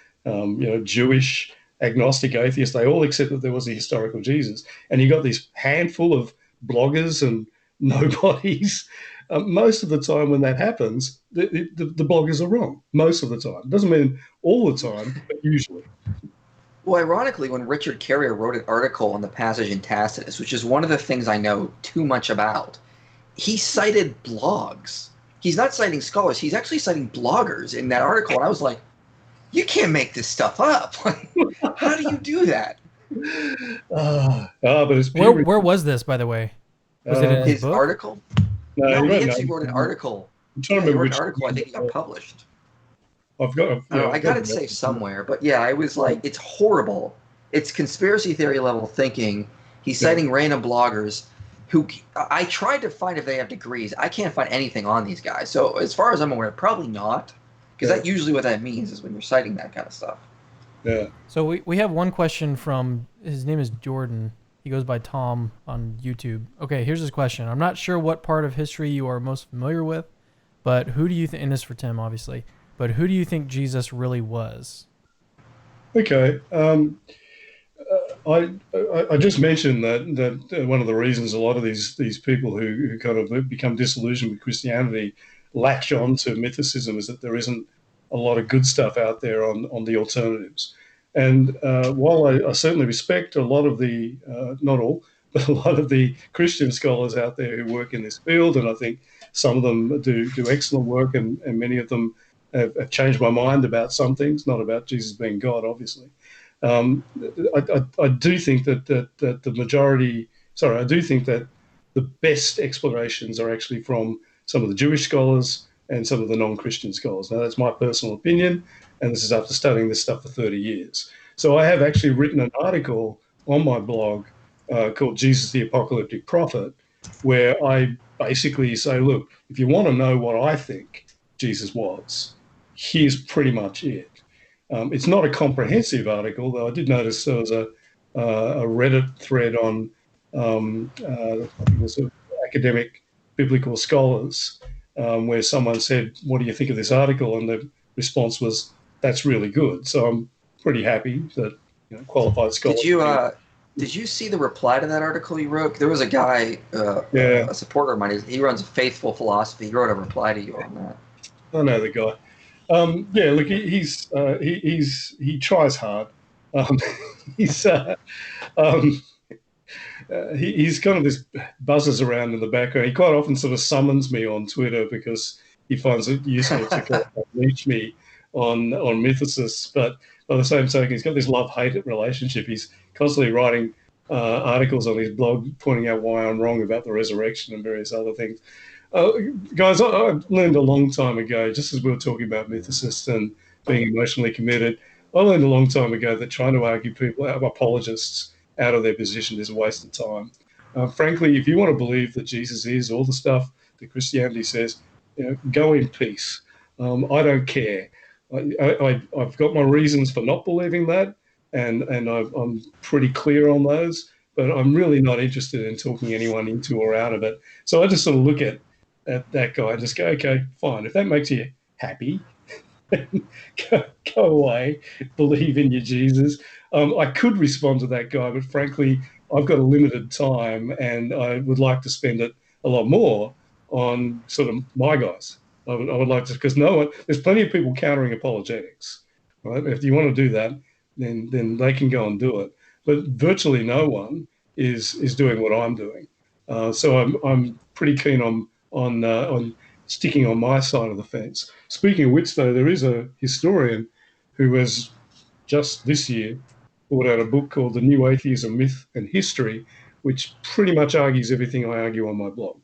Jewish, agnostic, atheist, they all accept that there was a historical Jesus. And you got this handful of bloggers and nobodies. Most of the time when that happens, the bloggers are wrong. Most of the time. It doesn't mean all the time, but usually. Well, ironically, when Richard Carrier wrote an article on the passage in Tacitus, which is one of the things I know too much about, he cited blogs. He's not citing scholars. He's actually citing bloggers in that article. And I was like, you can't make this stuff up. How do you do that? But it's where was this, by the way? Was it in his book? article? No, he actually wrote an article. I'm trying to remember which article. I think it got published. I've got. I got it saved somewhere, but yeah, I was like, it's horrible. It's conspiracy theory level thinking. He's citing random bloggers who I tried to find if they have degrees. I can't find anything on these guys. So as far as I'm aware, probably not, because that's usually what that means is when you're citing that kind of stuff. Yeah. So we have one question from, his name is Jordan. He goes by Tom on YouTube. Okay, here's his question. I'm not sure what part of history you are most familiar with, but who do you think, and this is for Tim, obviously, but who do you think Jesus really was? Okay. I just mentioned that one of the reasons a lot of these people who kind of become disillusioned with Christianity latch on to mythicism is that there isn't a lot of good stuff out there on the alternatives. And while I certainly respect a lot of the, not all, but a lot of the Christian scholars out there who work in this field, and I think some of them do excellent work, and many of them have changed my mind about some things, not about Jesus being God, obviously. I do think that the majority, sorry, I do think that the best explanations are actually from some of the Jewish scholars and some of the non-Christian scholars. Now, that's my personal opinion, and this is after studying this stuff for 30 years. So I have actually written an article on my blog called Jesus the Apocalyptic Prophet, where I basically say, look, if you want to know what I think Jesus was, here's pretty much it. It's not a comprehensive article, though I did notice there was a Reddit thread on, I think it was academic biblical scholars, where someone said, what do you think of this article? And the response was, that's really good. So I'm pretty happy that qualified scholars. Did you see the reply to that article you wrote? There was a guy, a supporter of mine. He runs Faithful Philosophy. He wrote a reply to you on that. I know the guy. Look, he tries hard. He's kind of this buzzes around in the background. He quite often sort of summons me on Twitter because he finds it useful to reach me on mythicists. But by the same token, he's got this love-hate relationship. He's constantly writing articles on his blog pointing out why I'm wrong about the resurrection and various other things. Guys, I learned a long time ago, just as we were talking about mythicists and being emotionally committed, I learned a long time ago that trying to argue people, apologists, out of their position is a waste of time. Frankly, if you want to believe that Jesus is all the stuff that Christianity says, go in peace. I don't care. I've got my reasons for not believing that, and I'm pretty clear on those, but I'm really not interested in talking anyone into or out of it. So I just sort of look at that guy and just go, okay, fine. If that makes you happy, go away, believe in your Jesus. I could respond to that guy, but frankly, I've got a limited time and I would like to spend it a lot more on sort of my guys. I would like to, because there's plenty of people countering apologetics, right? If you want to do that, then they can go and do it. But virtually no one is doing what I'm doing. So I'm pretty keen on sticking on my side of the fence. Speaking of which, though, there is a historian who has just this year brought out a book called The New Atheism, Myth and History, which pretty much argues everything I argue on my blog.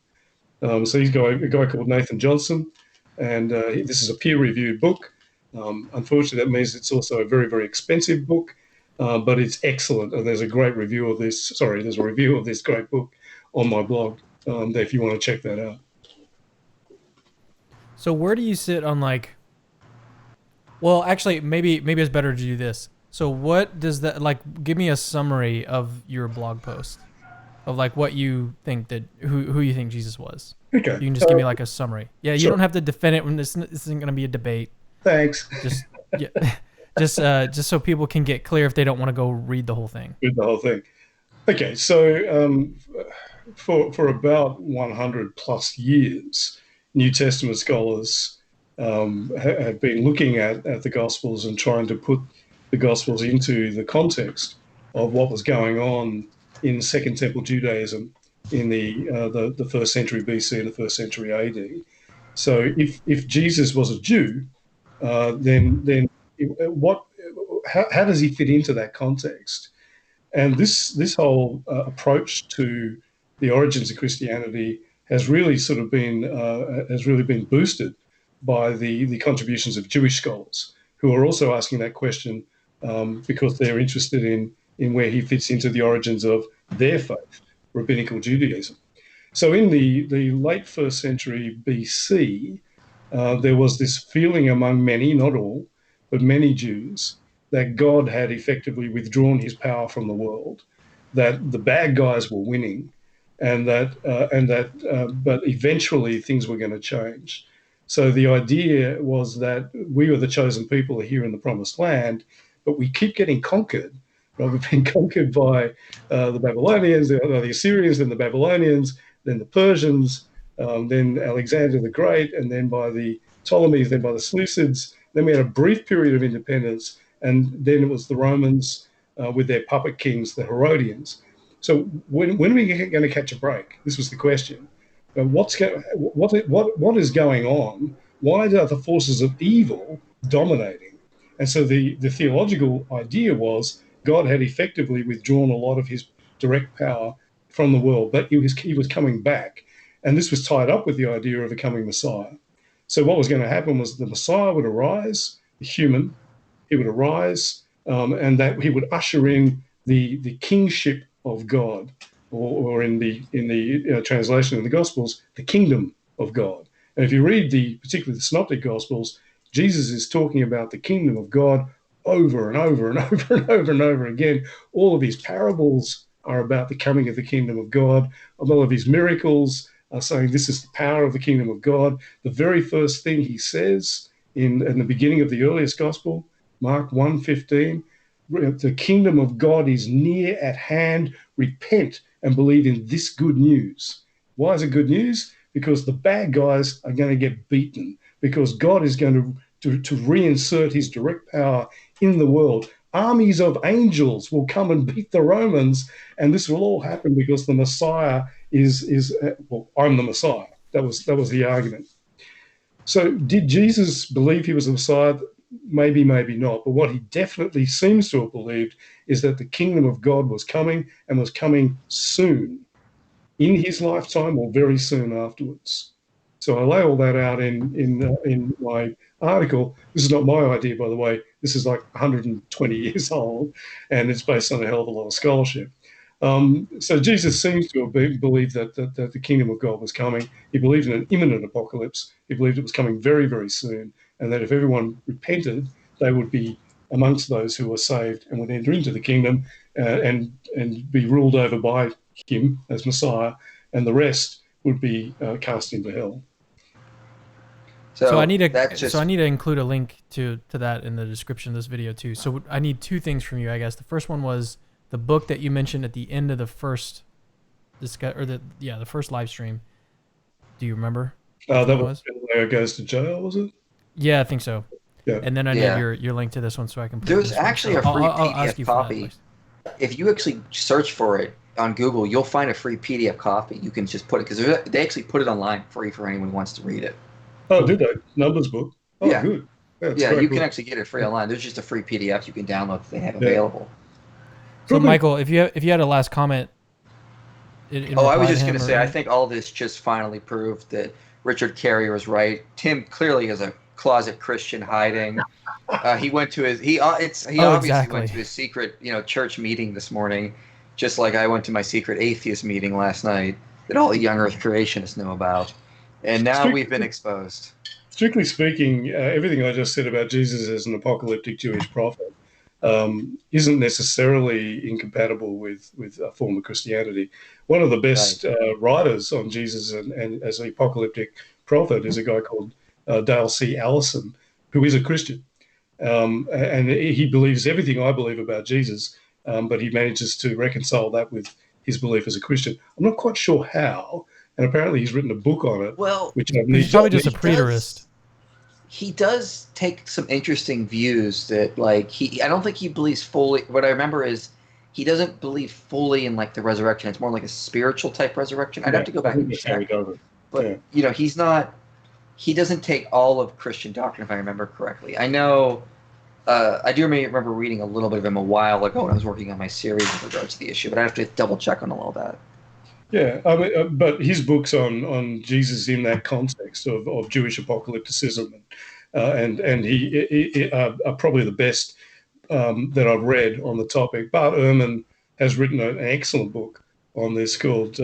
So he's a guy called Nathan Johnson, and this is a peer-reviewed book. Unfortunately, that means it's also a very, very expensive book, but it's excellent. And there's a great review of this. Sorry, there's a review of this great book on my blog if you want to check that out. So where do you sit on like? Well, actually, maybe it's better to do this. So what does that like? Give me a summary of your blog post of like what you think that who you think Jesus was. Okay. You can just give me like a summary. Yeah, you Sure. don't have to defend it when this isn't going to be a debate. Thanks. Just yeah, just so people can get clear if they don't want to go read the whole thing. With the whole thing. Okay, so for about 100 plus years, New Testament scholars have been looking at the Gospels and trying to put the Gospels into the context of what was going on in Second Temple Judaism in the first century BC and the first century AD. So if Jesus was a Jew, then what? How does he fit into that context? And this whole approach to the origins of Christianity has really sort of been boosted by the contributions of Jewish scholars who are also asking that question because they're interested in where he fits into the origins of their faith, rabbinical Judaism. So in the late first century BC, there was this feeling among many, not all, but many Jews, that God had effectively withdrawn his power from the world, that the bad guys were winning, but eventually things were going to change. So the idea was that we were the chosen people here in the promised land, but we keep getting conquered. Right? We've been conquered by the Babylonians, the Assyrians, then the Babylonians, then the Persians, then Alexander the Great, and then by the Ptolemies, then by the Seleucids. Then we had a brief period of independence, and then it was the Romans with their puppet kings, the Herodians. So when are we going to catch a break? This was the question. What is going on? Why are the forces of evil dominating? And so the theological idea was God had effectively withdrawn a lot of his direct power from the world, but he was coming back. And this was tied up with the idea of a coming Messiah. So what was going to happen was the Messiah would arise, the human, he would arise, and that he would usher in the kingship of God, or in the translation of the Gospels, the kingdom of God. And if you read particularly the Synoptic Gospels, Jesus is talking about the kingdom of God over and over and over and over and over again. All of his parables are about the coming of the kingdom of God. A lot of his miracles are saying this is the power of the kingdom of God. The very first thing he says in the beginning of the earliest gospel, Mark 1:15, the kingdom of God is near at hand. Repent and believe in this good news. Why is it good news? Because the bad guys are going to get beaten, because God is going to reinsert his direct power in the world. Armies of angels will come and beat the Romans, and this will all happen because the Messiah I'm the Messiah. That was the argument. So did Jesus believe he was the Messiah? Maybe, maybe not. But what he definitely seems to have believed is that the kingdom of God was coming, and was coming soon, in his lifetime or very soon afterwards. So I lay all that out in my article. This is not my idea, by the way. This is like 120 years old, and it's based on a hell of a lot of scholarship. So Jesus seems to have believed that the kingdom of God was coming. He believed in an imminent apocalypse. He believed it was coming very, very soon, and that if everyone repented, they would be amongst those who were saved and would enter into the kingdom and be ruled over by him as Messiah, and the rest would be cast into hell. So I need to include a link to that in the description of this video too. So I need two things from you, I guess. The first one was the book that you mentioned at the end of the first the first live stream. Do you remember? That was Leo Goes to Jail, was it? Yeah, I think so. Yeah. And then I need your link to this one so I can put There's actually a free PDF copy. If you actually search for it on Google, you'll find a free PDF copy. You can just put it, because they actually put it online free for anyone who wants to read it. Oh, did they? Numbers book? Oh, yeah. Good. Yeah, you can actually get it free online. There's just a free PDF you can download that they have available. So, Michael, if you had a last comment. I was just going to say, I think all this just finally proved that Richard Carrier was right. Tim clearly has a closet Christian hiding. He went to his he obviously exactly. went to his secret church meeting this morning, just like I went to my secret atheist meeting last night that all the young Earth creationists know about, and now we've been exposed. Strictly speaking, everything I just said about Jesus as an apocalyptic Jewish prophet isn't necessarily incompatible with a form of Christianity. One of the best writers on Jesus and as an apocalyptic prophet is a guy called Dale C. Allison, who is a Christian. And he believes everything I believe about Jesus, but he manages to reconcile that with his belief as a Christian. I'm not quite sure how, and apparently he's written a book on it. Well, which he's probably just a preterist. He does take some interesting views that, like, I don't think he believes fully. What I remember is he doesn't believe fully in, like, the resurrection. It's more like a spiritual type resurrection. I'd have to go back and check. But, he's not, he doesn't take all of Christian doctrine, if I remember correctly. I know, I do remember reading a little bit of him a while ago when I was working on my series with regards to the issue, but I have to double check on all of that. Yeah, I mean, but his books on Jesus in that context of Jewish apocalypticism and he are probably the best that I've read on the topic. Bart Ehrman has written an excellent book on this called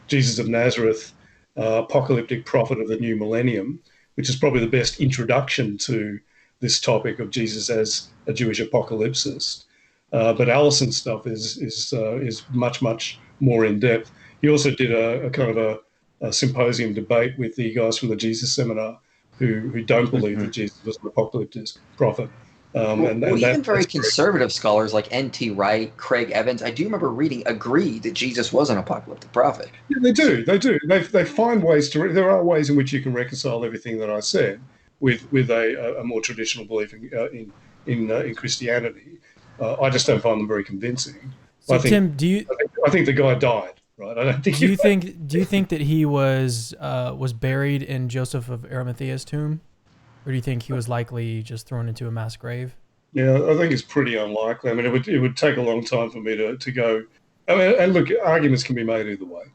Jesus of Nazareth, Apocalyptic Prophet of the New Millennium, which is probably the best introduction to this topic of Jesus as a Jewish apocalypsist. But Allison's stuff is much more in depth. He also did a kind of a symposium debate with the guys from the Jesus Seminar who don't believe that Jesus was an apocalyptic prophet. Even very conservative scholars like N.T. Wright, Craig Evans, I do remember reading, agree that Jesus was an apocalyptic prophet. Yeah, they do. They find ways to. There are ways in which you can reconcile everything that I said with a more traditional belief in Christianity. I just don't find them very convincing. So Tim, I think the guy died, right? I don't think. Do you think that he was buried in Joseph of Arimathea's tomb, or do you think he was likely just thrown into a mass grave? Yeah, I think it's pretty unlikely. I mean, it would take a long time for me to go. I mean, and look, arguments can be made either way.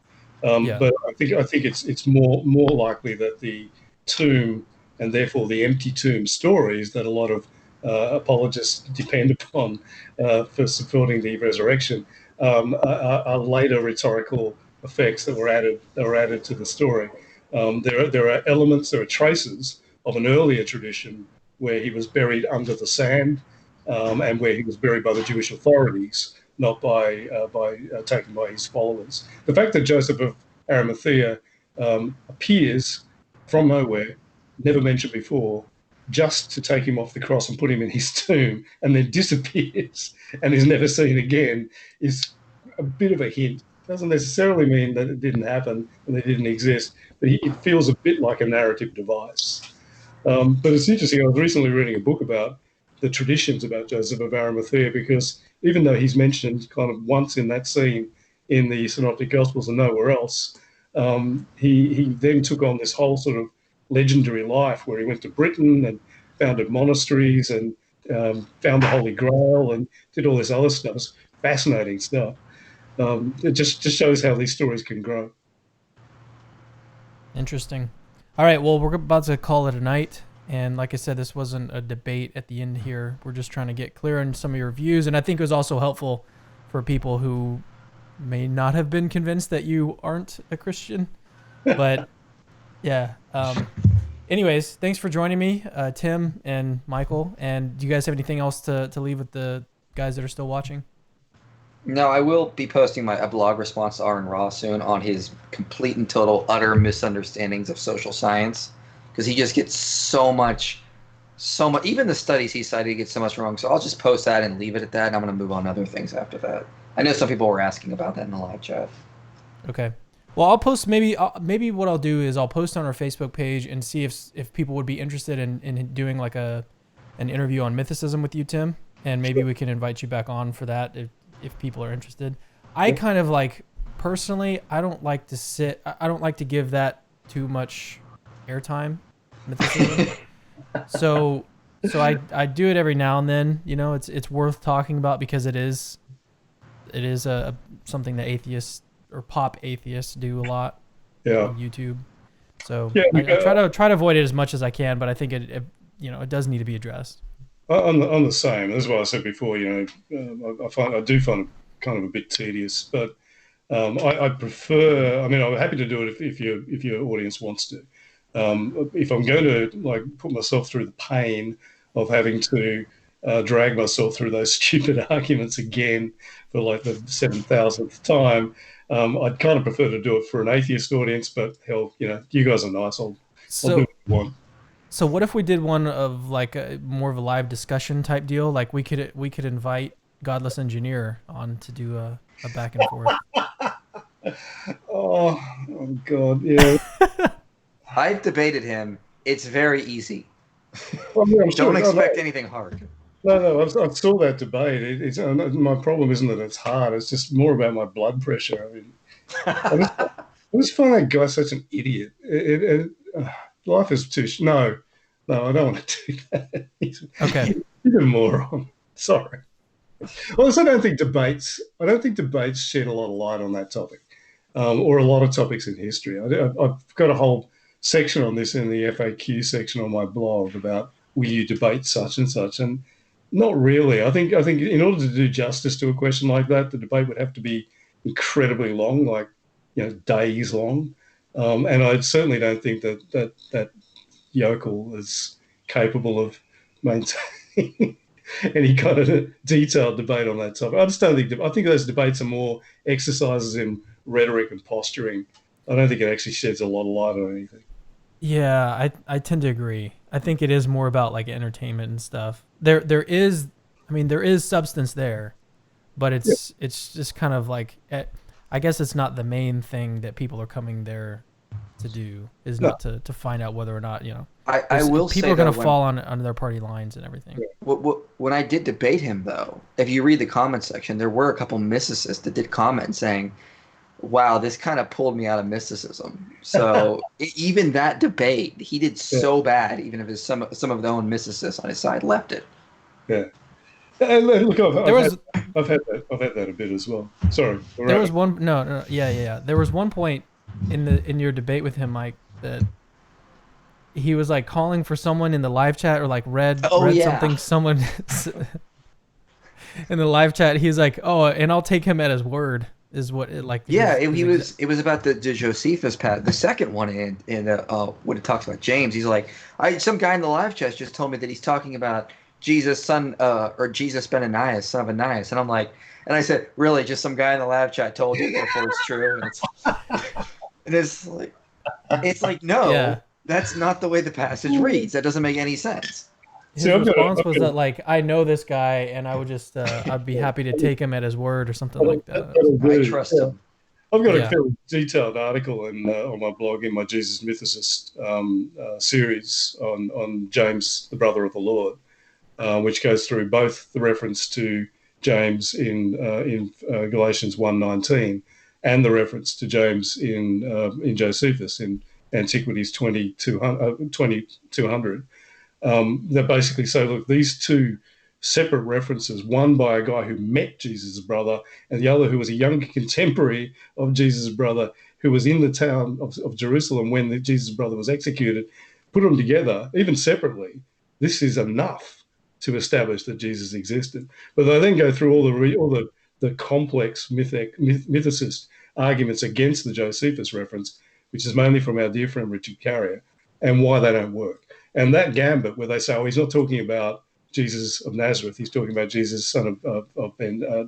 But I think it's more likely that the tomb and therefore the empty tomb stories that a lot of apologists depend upon for supporting the resurrection are later rhetorical effects that were added to the story. There are elements, there are traces of an earlier tradition where he was buried under the sand and where he was buried by the Jewish authorities, not taken by his followers. The fact that Joseph of Arimathea appears from nowhere, never mentioned before, just to take him off the cross and put him in his tomb, and then disappears and is never seen again, is a bit of a hint. Doesn't necessarily mean that it didn't happen and they didn't exist, but it feels a bit like a narrative device. But it's interesting. I was recently reading a book about the traditions about Joseph of Arimathea, because even though he's mentioned kind of once in that scene in the Synoptic Gospels and nowhere else, he then took on this whole sort of legendary life where he went to Britain and founded monasteries and found the Holy Grail and did all this other stuff. It's fascinating stuff. It just shows how these stories can grow. Interesting. All right, well, we're about to call it a night. And like I said, this wasn't a debate at the end here. We're just trying to get clear on some of your views. And I think it was also helpful for people who may not have been convinced that you aren't a Christian. But yeah. Anyways, thanks for joining me, Tim and Michael. And do you guys have anything else to leave with the guys that are still watching? No, I will be posting a blog response to Aaron Ross soon on his complete and total utter misunderstandings of social science, because he just gets so much, even the studies he cited, he gets so much wrong. So I'll just post that and leave it at that, and I'm going to move on to other things after that. I know some people were asking about that in the live chat. Okay. Well, I'll post maybe what I'll do is I'll post on our Facebook page and see if people would be interested in doing like an interview on mythicism with you, Tim, and maybe we can invite you back on for that if people are interested. I kind of like, personally, I don't like to give that too much airtime, mythicism. so I do it every now and then. You know, it's worth talking about because it is something that atheists or pop atheists do a lot on YouTube. So Yeah, I try to avoid it as much as I can, but I think it does need to be addressed. I'm the same. That's what I said before. I do find it kind of a bit tedious, but I prefer. I mean, I'm happy to do it if your audience wants to. If I'm going to like put myself through the pain of having to drag myself through those stupid arguments again for like the 7,000th time, I'd kind of prefer to do it for an atheist audience. But hell, you guys are nice. I'll do So what you want. so what if we did one of like a more of a live discussion type deal? Like we could invite Godless Engineer on to do a back and forth. Oh God, yeah. I've debated him. It's very easy. Well, yeah, I'm sure. Don't No, expect no, anything hard. no. I saw that debate. It's my problem isn't that it's hard. It's just more about my blood pressure. I mean, I just, I just find that guy such an idiot. Life is too. No, I don't want to do that. Okay. He's a moron. Sorry. Also, I don't think debates shed a lot of light on that topic, or a lot of topics in history. I've got a whole section on this in the FAQ section on my blog about will you debate such and such, and not really. I think in order to do justice to a question like that, the debate would have to be incredibly long, like days long, and I certainly don't think that yokel is capable of maintaining any kind of detailed debate on that topic. I just don't think. I think those debates are more exercises in rhetoric and posturing. I don't think it actually sheds a lot of light on anything. Yeah, I tend to agree. I think it is more about like entertainment and stuff. There is substance there, but Yeah, it's just kind of like I guess it's not the main thing that people are coming there to do is no, not to find out whether or not I there's will people say are though, gonna fall on their party lines and everything. when I did debate him though, if you read the comment section, there were a couple mysticists that did comment saying, "Wow, this kind of pulled me out of mysticism." So even that debate, he did yeah, so bad. Even if some of the own mysticists on his side left it. yeah. Look, There was I've had that a bit as well. Sorry, we're there wrapping. was one no, yeah. There was one point in your debate with him, Mike, that he was like calling for someone in the live chat or like read Oh read yeah, something someone in the live chat. He's like, oh, and I'll take him at his word. Is what it like yeah. his exact. It was about the Josephus pat, the second one when it talks about James. He's like, some guy in the live chat just told me that he's talking about Jesus son or Jesus ben Ananias, son of Ananias, and I'm like, and I said, really, just some guy in the live chat told you, therefore it's true, and it's like Yeah, no, that's not the way the passage reads. That doesn't make any sense. See, his response was that like I know this guy and I would just I'd be happy to take him at his word or something like that. It was, that'll I do. trust him. I've got a yeah. fairly detailed article on my blog in my Jesus Mythicist series on James, the brother of the Lord, which goes through both the reference to James in Galatians 1:19 and the reference to James in Josephus in Antiquities 2200. That basically say, look, these two separate references, one by a guy who met Jesus' brother, and the other who was a younger contemporary of Jesus' brother who was in the town of Jerusalem when Jesus' brother was executed, put them together, even separately. This is enough to establish that Jesus existed. But they then go through all the complex mythicist arguments against the Josephus reference, which is mainly from our dear friend Richard Carrier, and why they don't work. And that gambit where they say, oh, he's not talking about Jesus of Nazareth, he's talking about Jesus, son of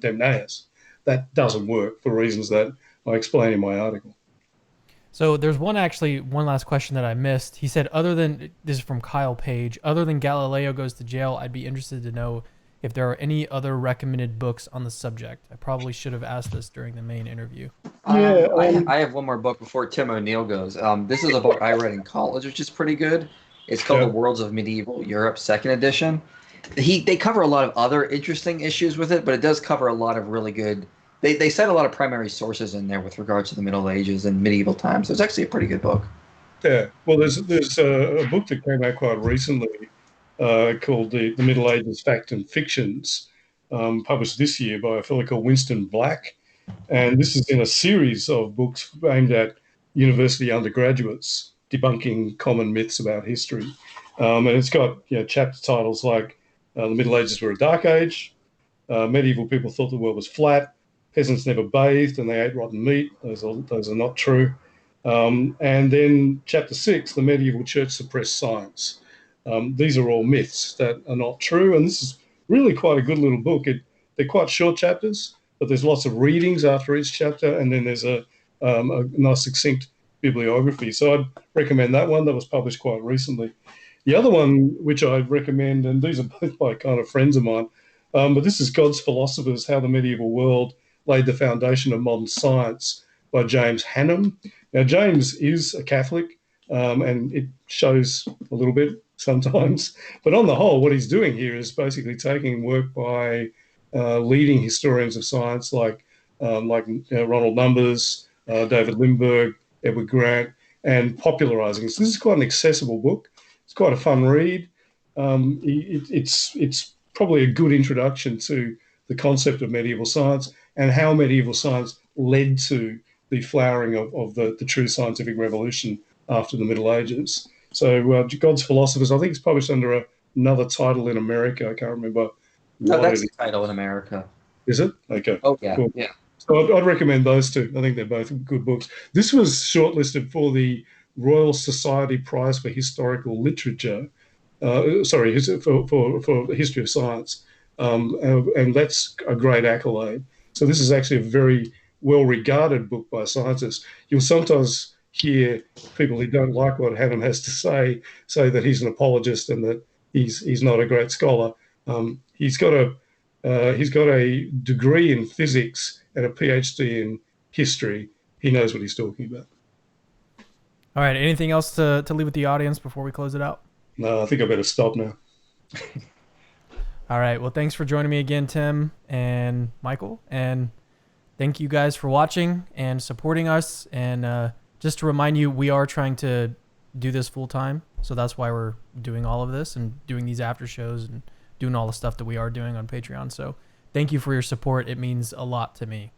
Demnaeus, that doesn't work for reasons that I explain in my article. So there's one last question that I missed. He said, other than this is from Kyle Page, other than Galileo Goes to Jail, I'd be interested to know if there are any other recommended books on the subject. I probably should have asked this during the main interview. Yeah, I have one more book before Tim O'Neill goes. This is a book I read in college, which is pretty good. It's called The yeah, Worlds of Medieval Europe, second edition. They cover a lot of other interesting issues with it, but it does cover a lot of really good. They cite a lot of primary sources in there with regards to the Middle Ages and medieval times. So it's actually a pretty good book. yeah. Well, there's a book that came out quite recently called the Middle Ages Fact and Fictions, published this year by a fellow called Winston Black. And this is in a series of books aimed at university undergraduates debunking common myths about history. And it's got chapter titles like The Middle Ages were a dark age, medieval people thought the world was flat, peasants never bathed and they ate rotten meat. Those are not true. And then chapter 6, the medieval church suppressed science. These are all myths that are not true, and this is really quite a good little book. They're quite short chapters, but there's lots of readings after each chapter, and then there's a nice succinct bibliography. So I'd recommend that one. That was published quite recently. The other one, which I'd recommend, and these are both by kind of friends of mine, but this is God's Philosophers, How the Medieval World Laid the Foundation of Modern Science by James Hannam. Now, James is a Catholic, and it shows a little bit sometimes. But on the whole, what he's doing here is basically taking work by leading historians of science like Ronald Numbers, David Lindbergh, Edward Grant, and popularizing it. So this is quite an accessible book. It's quite a fun read. It's probably a good introduction to the concept of medieval science and how medieval science led to the flowering of the true scientific revolution after the Middle Ages. So God's Philosophers, I think it's published under another title in America. I can't remember. No, that's the title in America. Is it? Okay. Oh, yeah. Cool. Yeah. So I'd recommend those two. I think they're both good books. This was shortlisted for the Royal Society Prize for Historical Literature. For the history of science. And that's a great accolade. So this is actually a very well-regarded book by scientists. You'll sometimes hear people who don't like what Hannam has to say that he's an apologist and that he's not a great scholar. He's got a degree in physics and a PhD in history. He knows what he's talking about. All right. Anything else to leave with the audience before we close it out? No, I think I better stop now. All right. Well, thanks for joining me again, Tim and Michael. And thank you guys for watching and supporting us. And just to remind you, we are trying to do this full time. So that's why we're doing all of this and doing these after shows and doing all the stuff that we are doing on Patreon. So thank you for your support. It means a lot to me.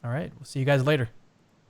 All right. We'll see you guys later.